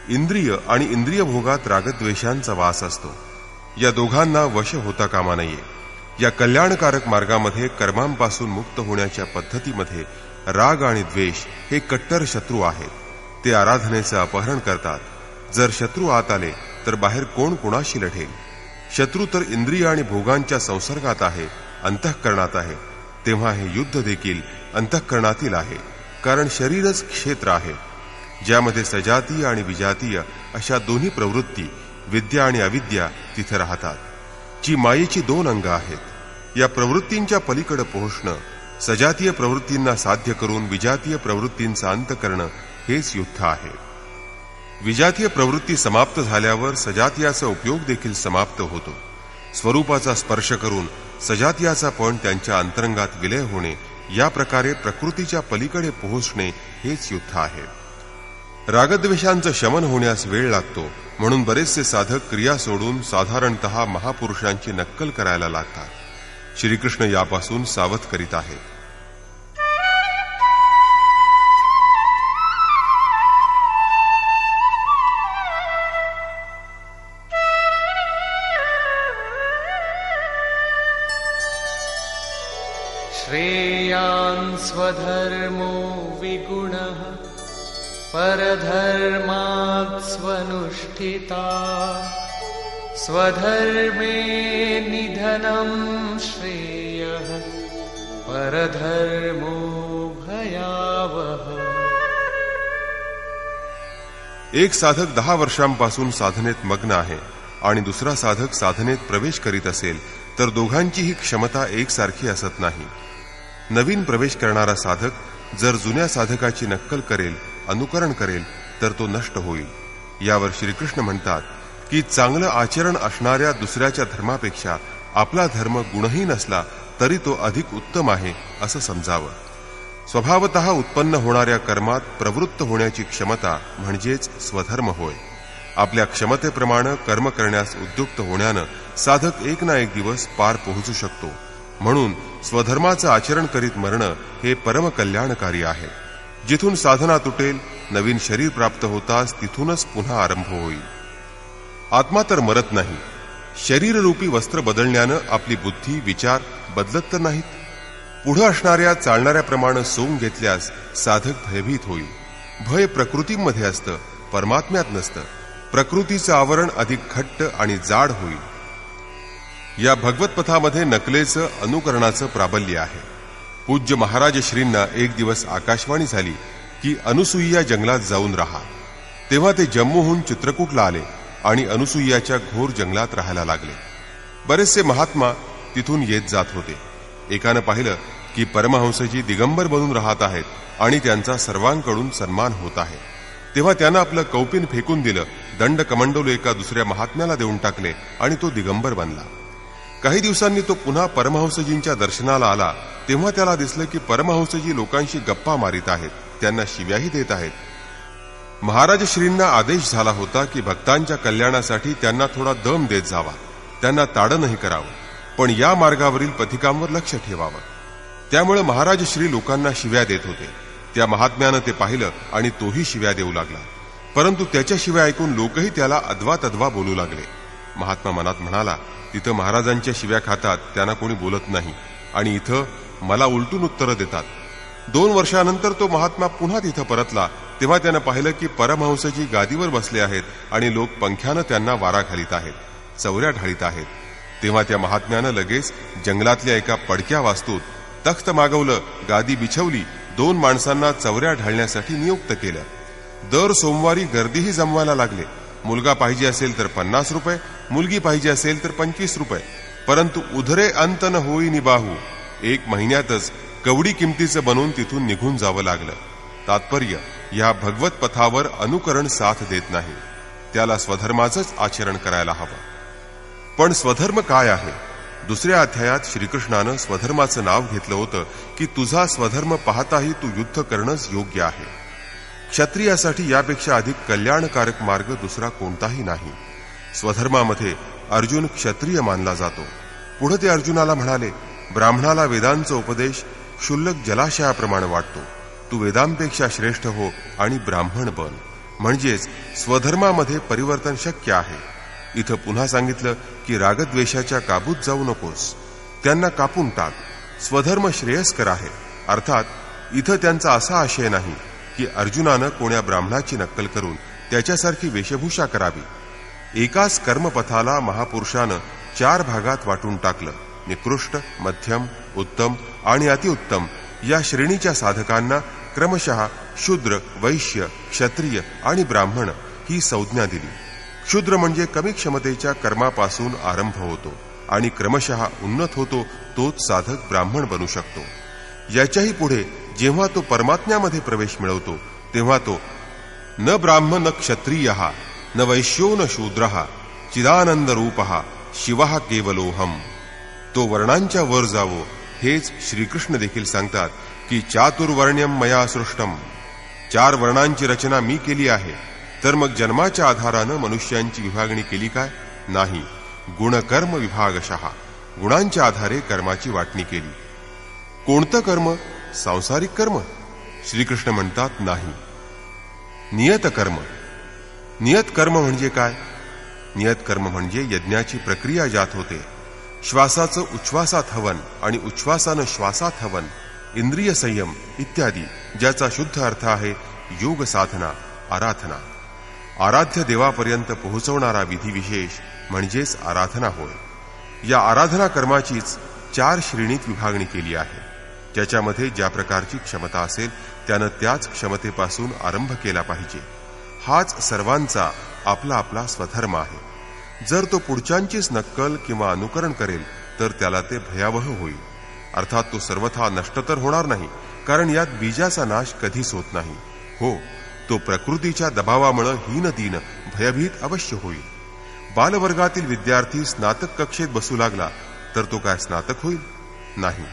इंद्रिय आणि इंद्रिय भोगात रागद्वेषांचा वास असतो। या दोघांना वश होता कामा नये। या कल्याणकारक मार्गामध्ये कर्मांपासून मुक्त होण्याच्या पद्धतीमध्ये राग आणि द्वेष हे कट्टर शत्रू आहेत। ते आराधनेचं अपहरण करतात। जर शत्रू आत आले तर बाहेर कोण कोणाशी लढेल? शत्रू तर इंद्रिय आणि भोगांच्या संसर्गात आहे, अंतःकरणात आहे। तेव्हा हे युद्ध देखील अंतःकरणातील आहे, कारण शरीरच क्षेत्र आहे, ज्यामध्ये सजातीय आणि विजातीय अशा दोन्ही प्रवृत्ती, विद्या आणि अविद्या तिथे राहतात, जी मायेची दोन अंग आहेत। या प्रवृत्तींच्या पलीकडे पोहोचणं, सजातीय प्रवृत्तींना साध्य करून विजातीय प्रवृत्तींचा अंत करणं हेच युद्ध आहे। विजातीय प्रवृत्ती समाप्त झाल्यावर सजातीयाचा उपयोग देखील समाप्त होतो. स्वरूपाचा स्पर्श करून सजातीयाचा पण त्यांच्या अंतरंगात विलय होणे, या प्रकारे प्रकृतीच्या पलीकडे पोहोचणे हेच युद्ध आहे. रागद्वेषांचं शमन होण्यास वेळ लागतो, म्हणून बरेचसे साधक क्रिया सोडून साधारणतः महापुरुषांची नक्कल करायला लागतात. श्रीकृष्ण यापासून सावध करीत आहेत. श्रेयान् स्वधर्मो विगुणः परधर्मात् स्वनुष्ठिता स्वधर्मे निधनं श्रेयः परधर्मो भयावह. एक साधक 10 वर्षांपासून साधनेत मग्न आहे आणि दुसरा साधक साधनेत प्रवेश करीत असेल तर दोघांचीही क्षमता एकसारखी असत नाही. नवीन प्रवेश करणारा साधक जर जुन्या साधकाची नक्कल करेल, अनुकरण करेल, तर तो नष्ट होईल. यावर श्रीकृष्ण म्हणतात की चांगलं आचरण असणाऱ्या दुसऱ्याच्या धर्मापेक्षा आपला धर्म गुणहीन असला तरी तो अधिक उत्तम आहे असं समजावं. स्वभावतः उत्पन्न होणाऱ्या कर्मात प्रवृत्त होण्याची क्षमता म्हणजेच स्वधर्म होय. आपल्या क्षमतेप्रमाणे कर्म करण्यास उद्युक्त होण्यानं साधक एक ना एक दिवस पार पोहोचू शकतो. म्हणून स्वधर्माचं आचरण करीत मरणं हे परमकल्याणकारी आहे. जिथून साधना तुटेल, नवीन शरीर प्राप्त होताच तिथूनच पुन्हा आरंभ होईल. आत्मा तर मरत नाही. शरीररूपी वस्त्र बदलण्यानं आपली बुद्धी, विचार बदलत तर नाहीत. पुढे असणाऱ्या चालणाऱ्याप्रमाणे सोंग घेतल्यास साधक भयभीत होईल. भय प्रकृतीमध्ये असतं, परमात्म्यात नसतं. प्रकृतीचं आवरण अधिक घट्ट आणि जाड होईल. या भगवत पथामध्ये नकलेचं, अनुकरणाचं प्राबल्य आहे. पूज्य महाराज श्रींना एक दिवस आकाशवाणी झाली की अनुसूया जंगलात जाऊन राहा. तेव्हा ते जम्मूहून चित्रकूटला आले आणि अनुसूयाच्या घोर जंगलात राहायला लागले. बरेचसे महात्मा तिथून येत जात होते. एकानं पाहिलं की परमहंसजी दिगंबर बनून राहत आहेत आणि त्यांचा सर्वांकडून सन्मान होत आहे. तेव्हा त्यानं आपलं कौपिन फेकून दिलं, दंड कमंडलू एका दुसऱ्या महात्म्याला देऊन टाकले आणि तो दिगंबर बनला. काही दिवसांनी तो पुन्हा परमहंसजींच्या दर्शनाला आला. तेव्हा त्याला दिसलं की परमहंसजी लोकांशी गप्पा मारित आहेत, त्यांना शिव्याही देत आहेत. महाराज श्रींना आदेश झाला होता की भक्तांच्या कल्याणासाठी त्यांना थोडा दम देत जावा, त्यांना ताडणही करावं, पण या मार्गावरील पथिकांवर लक्ष ठेवावं. त्यामुळे महाराज श्री लोकांना शिव्या देत होते. त्या महात्म्यानं ते पाहिलं आणि तोही शिव्या देऊ लागला. परंतु त्याच्या शिव्या ऐकून लोकही त्याला अद्वा तद्वा बोलू लागले. महात्मा मनात म्हणाला, तिथं महाराजांच्या शिव्या खातात, त्यांना कोणी बोलत नाही, आणि इथं मला उलटून उत्तरं देतात. 2 वर्षानंतर तो महात्मा पुन्हा तिथं परतला. तेव्हा त्यानं पाहिलं की परमहंसजी गादीवर बसले आहेत आणि लोक पंख्यानं त्यांना वारा घालीत आहेत, चवऱ्या ढाळीत आहेत. तेव्हा त्या महात्म्यानं लगेच जंगलातल्या एका पडक्या वास्तूत तख्त मागवलं, गादी बिछवली, 2 माणसांना चवऱ्या ढाळण्यासाठी नियुक्त केलं. दर सोमवारी गर्दीही जमवायला लागले. मुलगा पाहिजे असेल तर 50 रुपये, मुलगी पाहिजे असेल तर 25 रुपये. परंतु उधरे अंत न होई निबाहू, 1 महिन्यातच कवडी किमतीचं बनून तिथून निघून जावं लागलं. तात्पर्य, या भगवत पथावर अनुकरण साथ देत नाही. त्याला स्वधर्माचंच आचरण करायला हवं. पण स्वधर्म काय आहे? दुसऱ्या अध्यायात श्रीकृष्णानं स्वधर्माचं नाव घेतलं होतं की तुझा स्वधर्म पाहताही तू युद्ध करणंच योग्य आहे. क्षत्रियासाठी यापेक्षा अधिक कल्याणकारक मार्ग दुसरा कोणताही नाही. स्वधर्मामध्ये अर्जुन क्षत्रिय मानला जातो. पुढे ते अर्जुनाला म्हणाले, ब्राह्मणाला वेदांचा उपदेश क्षुल्लक जलाशयाप्रमाणे वाटतो. तू वेदांपेक्षा श्रेष्ठ हो आणि ब्राह्मण बन. म्हणजेच स्वधर्मामध्ये परिवर्तन शक्य आहे. इथं पुन्हा सांगितलं की रागद्वेषाच्या काबूत जाऊ नकोस, त्यांना कापून टाक. स्वधर्म श्रेयस्कर आहे. अर्थात इथं त्यांचा असा आशय नाही की अर्जुनानं कोण्या ब्राह्मणाची नक्कल करून त्याच्यासारखी वेशभूषा करावी. एकाच कर्मपथाला महापुरुषानं 4 भागात वाटून टाकलं. निकृष्ट, मध्यम, उत्तम आणि अतिउत्तम या श्रेणीच्या साधकांना क्रमशः शूद्र, वैश्य, क्षत्रिय आणि ब्राह्मण ही संज्ञा दिली. शूद्र म्हणजे कमी क्षमतेच्या कर्मापासून आरंभ होतो आणि क्रमशः उन्नत होतो तोच साधक ब्राह्मण बनू शकतो. याच्याही पुढे जेव्हा तो परमात्म्यामध्ये प्रवेश मिळवतो तेव्हा तो न ब्राह्म न क्षत्रिय न वैश्यो न शूद्र चिदानंद रूप शिवः केवलोहम. तो वर्णांच्या वर जावो हेच श्रीकृष्ण देखील सांगतात की चातुर्वर्ण्यम मया सृष्टम. 4 वर्णांची रचना मी केली आहे. तर मग जन्माच्या आधारानं मनुष्यांची विभागणी केली काय? नाही. गुणकर्म विभागशः गुणांच्या आधारे कर्माची वाटणी केली. कोणतं कर्म? सांसारिक कर्म? श्रीकृष्ण म्हणतात नाही. नियत कर्म. नियत कर्म म्हणजे काय? नियत कर्म म्हणजे यज्ञाची प्रक्रिया ज्यात होते. श्वासाचं उच्छ्वासात हवन आणि उच्छ्वासानं श्वासात हवन, इंद्रिय संयम इत्यादी, ज्याचा शुद्ध अर्थ आहे योग साधना, आराधना. आराध्य देवापर्यंत पोहोचवणारा विधिविशेष म्हणजेच आराधना होय. या आराधना कर्माचीच 4 श्रेणीत विभागणी केली आहे. ज्याच्यामध्ये ज्या प्रकारची क्षमता असेल त्यानं त्याच क्षमतेपासून आरंभ केला पाहिजे. हाच सर्वांचा आपला आपला स्वधर्म आहे. जर तो पुढच्यांचीच नक्कल किंवा अनुकरण करेल तर त्याला ते भयावह होईल. अर्थात तो सर्वथा नष्ट तर होणार नाही, कारण यात बीजाचा नाश कधीच होत नाही. हो, तो प्रकृतीच्या दबावामुळे हीनदीन भयभीत अवश्य होईल. बालवर्गातील विद्यार्थी स्नातक कक्षेत बसू लागला तर तो काय स्नातक होईल? नाही.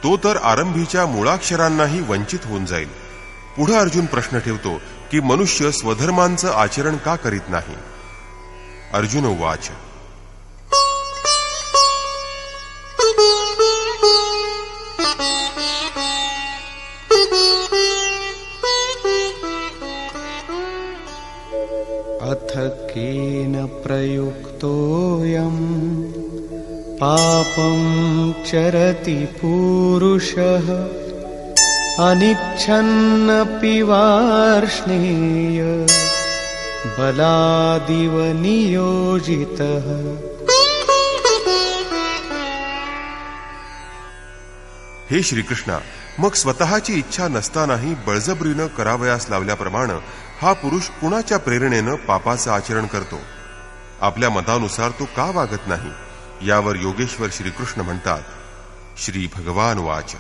तो तर आरंभीच्या मुळाक्षरांनाही वंचित होऊन जाईल. पुढे अर्जुन प्रश्न ठेवतो की मनुष्य स्वधर्मांचं आचरण का करीत नाही? अर्जुन उवाच. अथ केन प्रयुक्तोऽयं पापं चरति पुरुषः अनिच्छन्नपि वार्ष्णेय बलादिव नियोजितः. हे श्रीकृष्णा, मग स्वतःची इच्छा नसतानाही बळजबरीनं करावयास लावल्याप्रमाणे हा पुरुष कुणाच्या प्रेरणेनं पापाचं आचरण करतो? आपल्या मतानुसार तो का वागत नाही? यावर योगेश्वर श्रीकृष्ण म्हणतात. श्री भगवान वाच.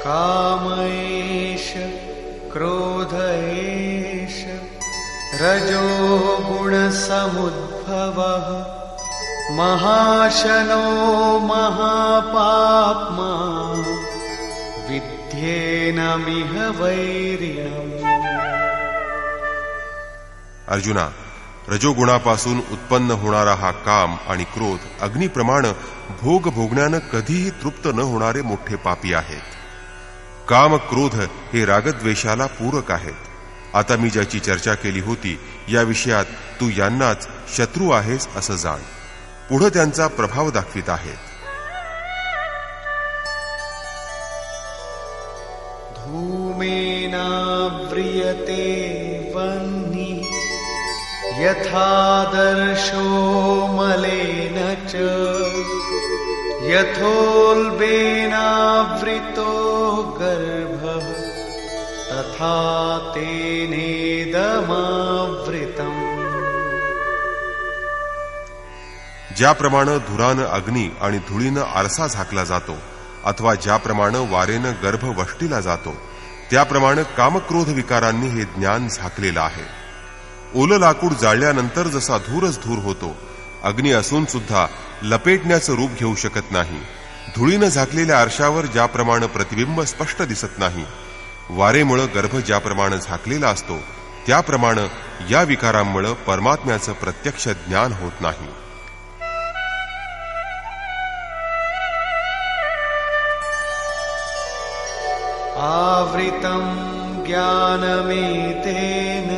काम एष क्रोध एष रजो गुणसमुद्भवः महाशनो महापाप्मा विद्येनमिह वैरिणम्. अर्जुना, रजोगुणापासून उत्पन्न होणारा हा काम आणि क्रोध अग्निप्रमाणे भोग भोगण्यानं कधीही तृप्त न होणारे मोठे पापी आहेत. काम क्रोध हे रागद्वेषाला पूरक आहेत. आता मी ज्याची चर्चा केली होती या विषयात तू यांनाच शत्रू आहेस असं जाण. पुढे त्यांचा प्रभाव दाखवित आहेत. धूमेनाव्रियते वह्निः यथादर्शो मलेन च यथोल्बेनावृतो गर्भः तथा तेनेदमावृतम्. ज्याप्रमाणे धुरानं अग्नी आणि धुळीनं आरसा झाकला जातो, अथवा ज्याप्रमाणे वारेनं गर्भ वष्टीला जातो, त्याप्रमाणे कामक्रोध विकारांनी हे ज्ञान झाकलेलं आहे. ओलं लाकूड जाळल्यानंतर जसा धूरच धूर होतो, अग्नी असून सुद्धा लपेटण्याचं रूप घेऊ शकत नाही. धुळीनं झाकलेल्या आरशावर ज्याप्रमाणे प्रतिबिंब स्पष्ट दिसत नाही, वारेमुळे गर्भ ज्याप्रमाणे झाकलेला असतो, त्याप्रमाणे या विकारांमुळे परमात्म्याचं प्रत्यक्ष ज्ञान होत नाही. आवृतं ज्ञानमेतेन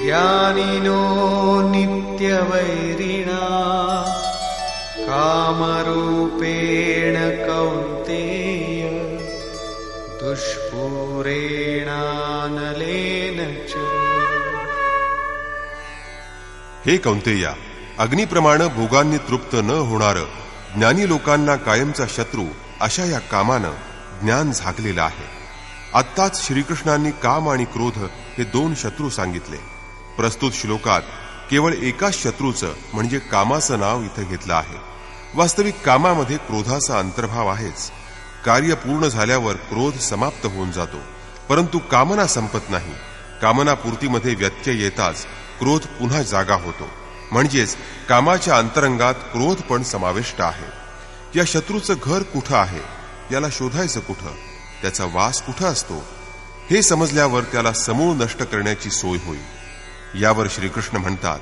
ज्ञानिनो नित्यवैरिणा कामरूपेण कौन्तेय दुष्पूरेणानलेन च. हे कौंतेया, अग्निप्रमाणे भोगांनी तृप्त न होणारं ज्ञानी लोकांना कायमचा शत्रू अशा या कामानं ज्ञान झाकलेलं आहे. आत्ताच श्रीकृष्णांनी काम आणि क्रोध हे 2 शत्रू सांगितले. प्रस्तुत श्लोकात केवळ एकाच शत्रूचं म्हणजे कामाचं नाव इथं घेतलं आहे. वास्तविक कामामध्ये क्रोधाचा अंतर्भाव आहेच. कार्य पूर्ण झाल्यावर क्रोध समाप्त होऊन जातो, परंतु कामना संपत नाही. कामनापूर्तीमध्ये व्यत्यय येताच क्रोध पुन्हा जागा होतो. म्हणजेच कामाच्या अंतरंगात क्रोध पण समाविष्ट आहे. या शत्रूचं घर कुठं आहे, याला शोधायचं कुठं, त्याचा वास कुठं असतो, हे समजल्यावर त्याला समूळ नष्ट करण्याची सोय होईल. यावर श्रीकृष्ण म्हणतात,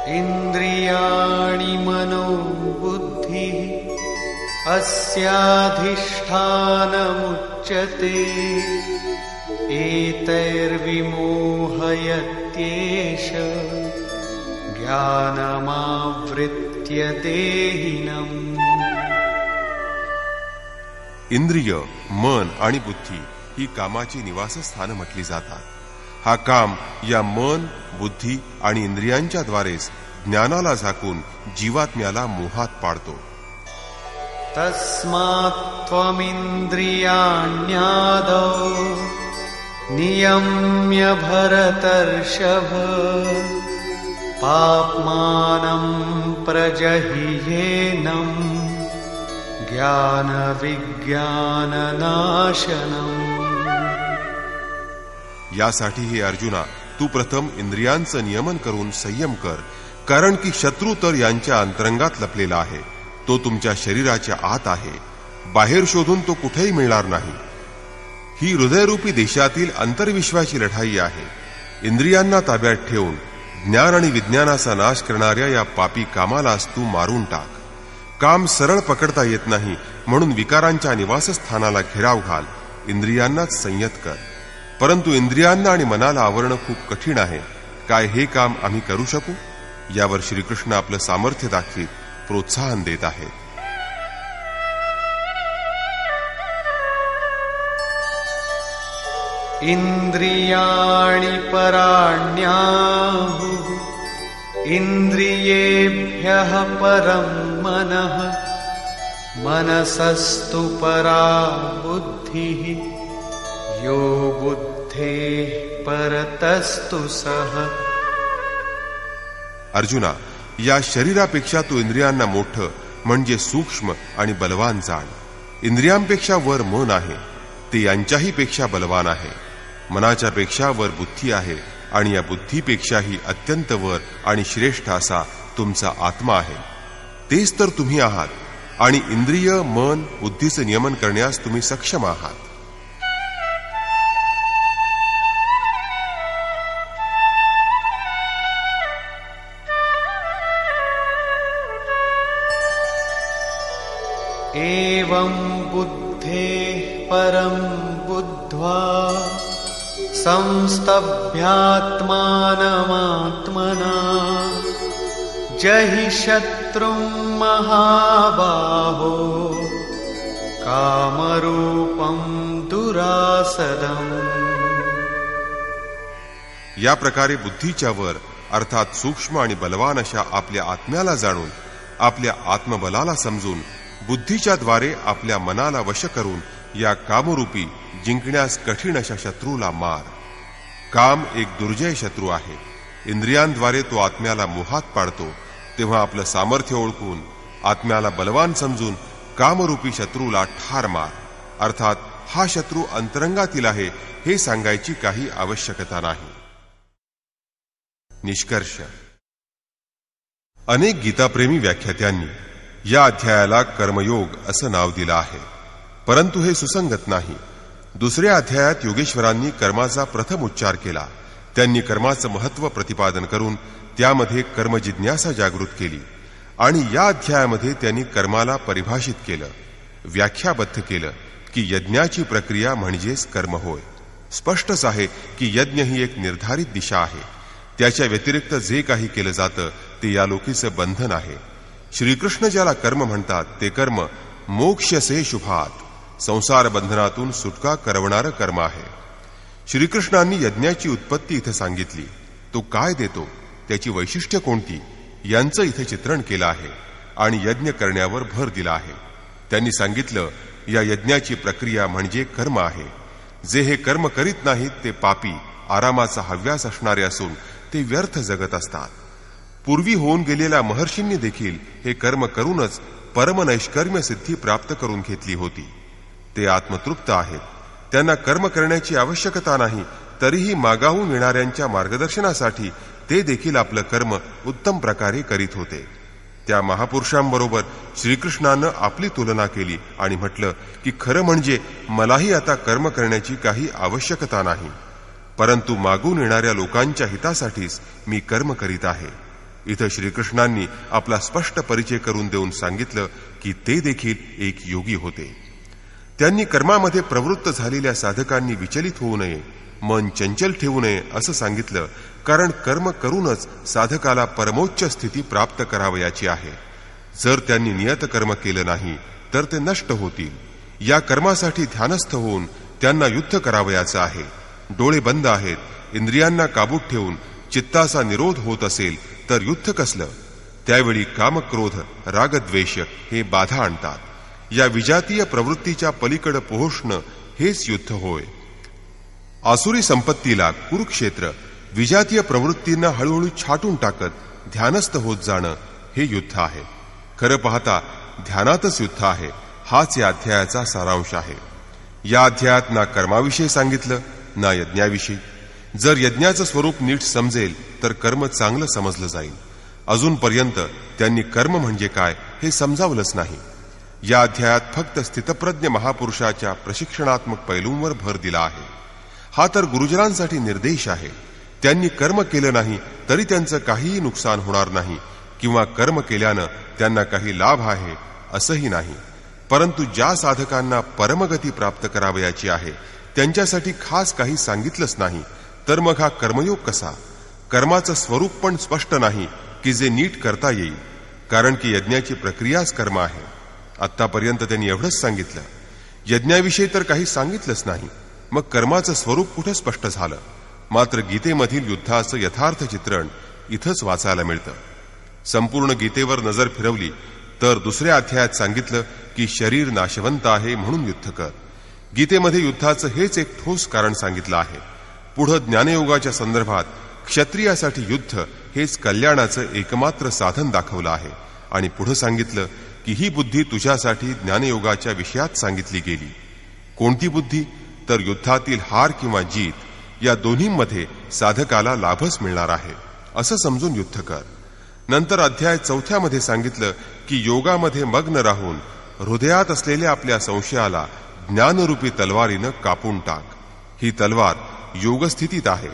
इंद्रियाणि मनो बुद्धि अस्याधिष्ठानमुच्यते एतैर्विमोहयत्येष ज्ञानमावृत्य देहिनम्. इंद्रिय, मन आणि बुद्धी ही कामाची निवासस्थानं म्हटली जातात. हा काम या मन, बुद्धी आणि इंद्रियांच्या द्वारेच ज्ञानाला झाकून जीवात्म्याला मोहात पाडतो. तस्मात् त्वमिन्द्रियाण्यादौ नियम्य भरतर्षभ पाप्मानं प्रजहियेनम् ज्ञानविज्ञाननाशनम्. यासाठी हे अर्जुना, तू प्रथम इंद्रियांचं नियमन करून संयम कर, कारण की शत्रू तर यांच्या अंतरंगात लपलेला आहे. तो तुमच्या शरीराच्या आत आहे. बाहेर शोधून तो कुठेही मिळणार नाही. ही हृदयरूपी देशातील अंतर्विश्वाची लढाई आहे. इंद्रियांना ताब्यात ठेवून ज्ञान आणि विज्ञानाचा नाश करणाऱ्या या पापी कामालाच तू मारून टाक. काम सरळ पकडता येत नाही, म्हणून विकारांच्या निवासस्थानाला घेराव घाल. इंद्रियांनाच संयत कर. परंतु इंद्रियांना आणि मनाला आवरणं खूप कठीण आहे. काय हे काम आम्ही करू शकू? यावर श्रीकृष्ण आपलं सामर्थ्य दाखवीत प्रोत्साहन देत आहेत. इंद्रियाणि पराण्याहुः इंद्रियेभ्यः परं मनः मनसस्तु परा बुद्धिः यो बुद्धेः परतस्तु सः. अर्जुना, या शरीरापेक्षा तू इंद्रियांना मोठं म्हणजे सूक्ष्म आणि बलवान जाण. इंद्रियांपेक्षा वर मन आहे, ते यांच्याही पेक्षा बलवान आहे. मनाच्या पेक्षा वर बुद्धी आहे आणि या बुद्धीपेक्षाही अत्यंत वर आणि श्रेष्ठ असा तुमचा आत्मा आहे. तेच तर तुम्ही आहात आणि इंद्रिय, मन, बुद्धीचं नियमन करण्यास तुम्ही सक्षम आहात. एवं बुद्धेः परं बुद्ध्वा संस्तभ्यात्मानमात्मना जहि शत्रुं महाबाहो कामरूपं दुरासदम्. या प्रकारे बुद्धीच्या वर अर्थात सूक्ष्म आणि बलवान अशा आपल्या आत्म्याला जाणून, आपल्या आत्मबलाला समजून, बुद्धीच्या द्वारे आपल्या मनाला वश करून या कामरूपी जिंकण्यास कठीण अशा शत्रूला मार. काम एक दुर्जय शत्रू आहे. इंद्रियांद्वारे तो आत्म्याला मोहात पाडतो. तेव्हा आपलं सामर्थ्य ओळखून आत्म्याला बलवान समजून कामरूपी शत्रूला ठार मार. अर्थात हा शत्रू अंतरंगातील आहे हे सांगायची काही आवश्यकता नाही. निष्कर्ष. अनेक गीताप्रेमी व्याख्यात्यांनी या अध्यायाला कर्मयोग असं नाव दिलं आहे, परंतु हे सुसंगत नाही. दुसऱ्या अध्यायात योगेश्वरांनी कर्माचा प्रथम उच्चार केला. त्यांनी कर्माचं महत्त्व प्रतिपादन करून त्यामध्ये कर्मजिज्ञासा जागृत केली आणि या अध्यायामध्ये त्यांनी कर्माला परिभाषित केलं, व्याख्याबद्ध केलं की यज्ञाची प्रक्रिया म्हणजेच कर्म होय. स्पष्टच आहे की यज्ञ ही एक निर्धारित दिशा आहे. त्याच्या व्यतिरिक्त जे काही केलं जातं ते या लोकीचं बंधन आहे. श्रीकृष्ण ज्याला कर्म म्हणतात ते कर्म मोक्षसे शुभात, संसार बंधनातून सुटका करवणारं कर्म आहे. श्रीकृष्णांनी यज्ञाची उत्पत्ती इथं सांगितली. तो काय देतो, त्याची वैशिष्ट्य कोणती, यांचं इथे चित्रण केलं आहे आणि यज्ञ करण्यावर भर दिला आहे. त्यांनी सांगितलं या यज्ञाची प्रक्रिया म्हणजे कर्म आहे. जे हे कर्म करीत नाहीत ते पापी, आरामाचा हव्यास असणारे असून ते व्यर्थ जगत असतात. पूर्वी होऊन गेलेल्या महर्षींनी देखील हे कर्म करूनच परमनैष्कर्म्य सिद्धी प्राप्त करून घेतली होती. ते आत्मतृप्त आहेत. त्यांना कर्म करण्याची आवश्यकता नाही. तरीही मागाहून येणाऱ्यांच्या मार्गदर्शनासाठी ते देखील आपलं कर्म उत्तम प्रकारे करीत होते. त्या महापुरुषांबरोबर श्रीकृष्णानं आपली तुलना केली आणि म्हटलं की खरं म्हणजे मलाही आता कर्म करण्याची काही आवश्यकता नाही, परंतु मागून येणाऱ्या लोकांच्या हितासाठीच मी कर्म करीत आहे. इथं श्रीकृष्णांनी आपला स्पष्ट परिचय करून देऊन सांगितलं की ते देखील एक योगी होते. त्यांनी कर्मामध्ये प्रवृत्त झालेल्या साधकांनी विचलित होऊ नये, मन चंचल ठेवू नये असं सांगितलं, कारण कर्म करूनच साधकाला परमोच्च स्थिती प्राप्त करावयाची आहे. जर त्यांनी नियत कर्म केलं नाही तर ते नष्ट होतील. या कर्मासाठी ध्यानस्थ होऊन त्यांना युद्ध करावयाचं आहे. डोळे बंद आहेत. इंद्रियांना काबूत ठेवून चित्ताचा निरोध होत असेल तर युद्ध कसलं? त्यावेळी कामक्रोध रागद्वेष हे बाधा आणतात. या विजातीय प्रवृत्तीच्या पलीकडे पोहोचणं हेच युद्ध होय. आसुरी संपत्तीला कुरुक्षेत्र, विजातीय प्रवृत्तींना हळूहळू छाटून टाकत ध्यानस्थ होत जाणं हे युद्ध आहे. खरं पाहता ध्यानातच युद्ध आहे. हाच या अध्यायाचा सारांश आहे. या अध्यायात ना कर्माविषयी सांगितलं ना यज्ञाविषयी. जर यज्ञाचं स्वरूप नीट समजेल तर कर्म चांगलं समजलं जाईल. अजूनपर्यंत त्यांनी कर्म म्हणजे काय हे समजावलंच नाही. या अध्यायात फक्त स्थितप्रज्ञ महापुरुषाच्या प्रशिक्षणात्मक पैलूंवर भर दिला आहे. हा तर गुरुजनांसाठी निर्देश आहे. त्यांनी कर्म केलं नाही तरी त्यांचं काहीही नुकसान होणार नाही, किंवा कर्म केल्यानं त्यांना काही लाभ आहे असंही नाही. परंतु ज्या साधकांना परमगती प्राप्त करावयाची आहे त्यांच्यासाठी खास काही सांगितलंच नाही, तर मग हा कर्मयोग कसा? कर्माचं स्वरूप पण स्पष्ट नाही की जे नीट करता येईल, कारण की यज्ञाची प्रक्रियाच कर्म आहे. आत्तापर्यंत त्यांनी एवढंच सांगितलं. यज्ञाविषयी तर काही सांगितलंच नाही. मग कर्माचं स्वरूप कुठं स्पष्ट झालं? मात्र गीतेमधील युद्धाचं यथार्थ चित्रण इथंच वाचायला मिळतं. संपूर्ण गीतेवर नजर फिरवली तर दुसऱ्या अध्यायात सांगितलं की शरीर नाशवंत आहे म्हणून युद्ध कर. गीतेमध्ये युद्धाचं हेच एक ठोस कारण सांगितलं आहे. पुढं ज्ञानयोगाच्या संदर्भात क्षत्रियासाठी युद्ध हेच कल्याणाचं एकमात्र साधन दाखवलं आहे. आणि पुढं सांगितलं की ही बुद्धी तुझ्यासाठी ज्ञानयोगाच्या विषयात सांगितली गेली. कोणती बुद्धी? तर युद्धातील हार किंवा जीत या दोन्हीमध्ये साधकाला लाभच मिळणार आहे असं समजून युद्ध कर. नंतर अध्याय 4 सांगितलं की योगामध्ये मग्न राहून हृदयात असलेल्या आपल्या संशयाला ज्ञानरूपी तलवारीनं कापून टाक. ही तलवार योगस्थितीत आहे.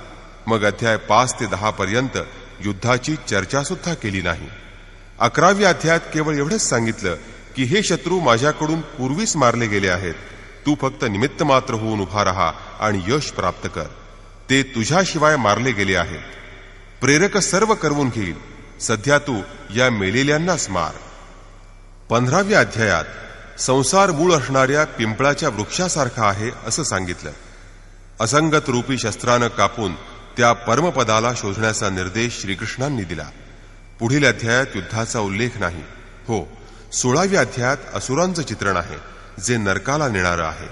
मग अध्याय 5 ते 10 पर्यंत युद्धाची चर्चा सुद्धा केली नाही. 11व्या अध्यायात केवळ एवढंच सांगितलं की हे शत्रू माझ्याकडून पूर्वीच मारले गेले आहेत. तू फक्त निमित्त मात्र होऊन उभा राहा आणि यश प्राप्त कर. ते तुझ्याशिवाय मारले गेले आहेत. प्रेरक सर्व करवून घेईल. सध्या तू या मेलेल्यांनाच मार. 15व्या अध्यायात संसार मूळ असणाऱ्या पिंपळाच्या वृक्षासारखा आहे असं सांगितलं. असंगत रूपी शस्त्रानं कापून त्या परमपदाला शोधण्याचा निर्देश श्रीकृष्णांनी दिला. पुढील अध्यायात युद्धाचा उल्लेख नाही. हो, 16व्या अध्यायात असुरांचं चित्रण आहे जे नरकाला नेणारं आहे.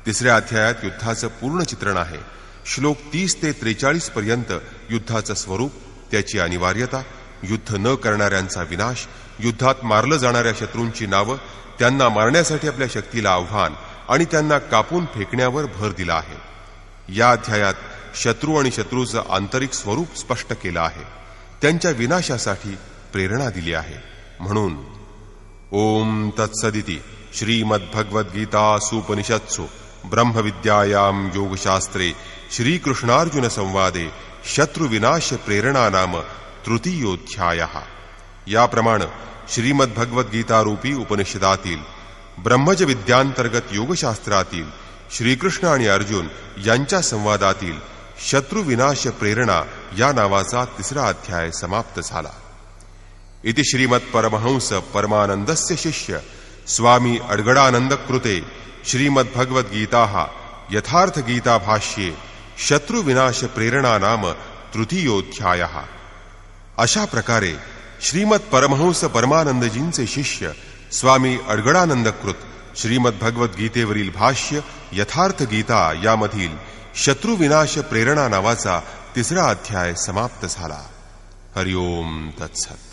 3ऱ्या अध्यायात युद्धाचं पूर्ण चित्रण आहे. श्लोक 30 ते 43 पर्यंत युद्धाचं स्वरूप, त्याची अनिवार्यता, युद्ध न करणाऱ्यांचा विनाश, युद्धात मारलं जाणाऱ्या शत्रूंची नावं, त्यांना मारण्यासाठी आपल्या शक्तीला आव्हान आणि त्यांना कापून फेकण्यावर भर दिला आहे. या अध्यायात शत्रू आणि शत्रूचं आंतरिक स्वरूप स्पष्ट केलं आहे. त्यांच्या विनाशासाठी प्रेरणा दिली आहे. म्हणून ओम तत्सदिति श्रीमद्भगवद्गीतासूपनिषत्सु ब्रह्मविद्यायां योगशास्त्रे श्रीकृष्णार्जुन संवादे शत्रुविनाश प्रेरणा नाम तृतीयोध्यायः. याप्रमाणे श्रीमद्भगवद्गीतारूपी उपनिषदातील ब्रह्मज विद्यांतर्गत योगशास्त्रातील श्रीकृष्ण आणि अर्जुन यांच्या संवादातील शत्रुविनाश प्रेरणा या नावाचा 3रा अध्याय समाप्त झाला. इति श्रीमत्परमहंस परमानंदस्य शिष्य स्वामी अडगडानंद कृते श्रीमद्भगवद्गीताः यथार्थ गीता भाष्ये शत्रुविनाश प्रेरणा नाम तृतीयोध्यायः. अशा प्रकारे श्रीमत्परमहंस परमानंदजींचे शिष्य स्वामी अडगडानंद कृत श्रीमद्भगवद्गीतेवरील भाष्य यथार्थ गीता यामधील शत्रुविनाश प्रेरणा नावाचा तिसरा अध्याय समाप्त झाला. हरिओम तत्सत.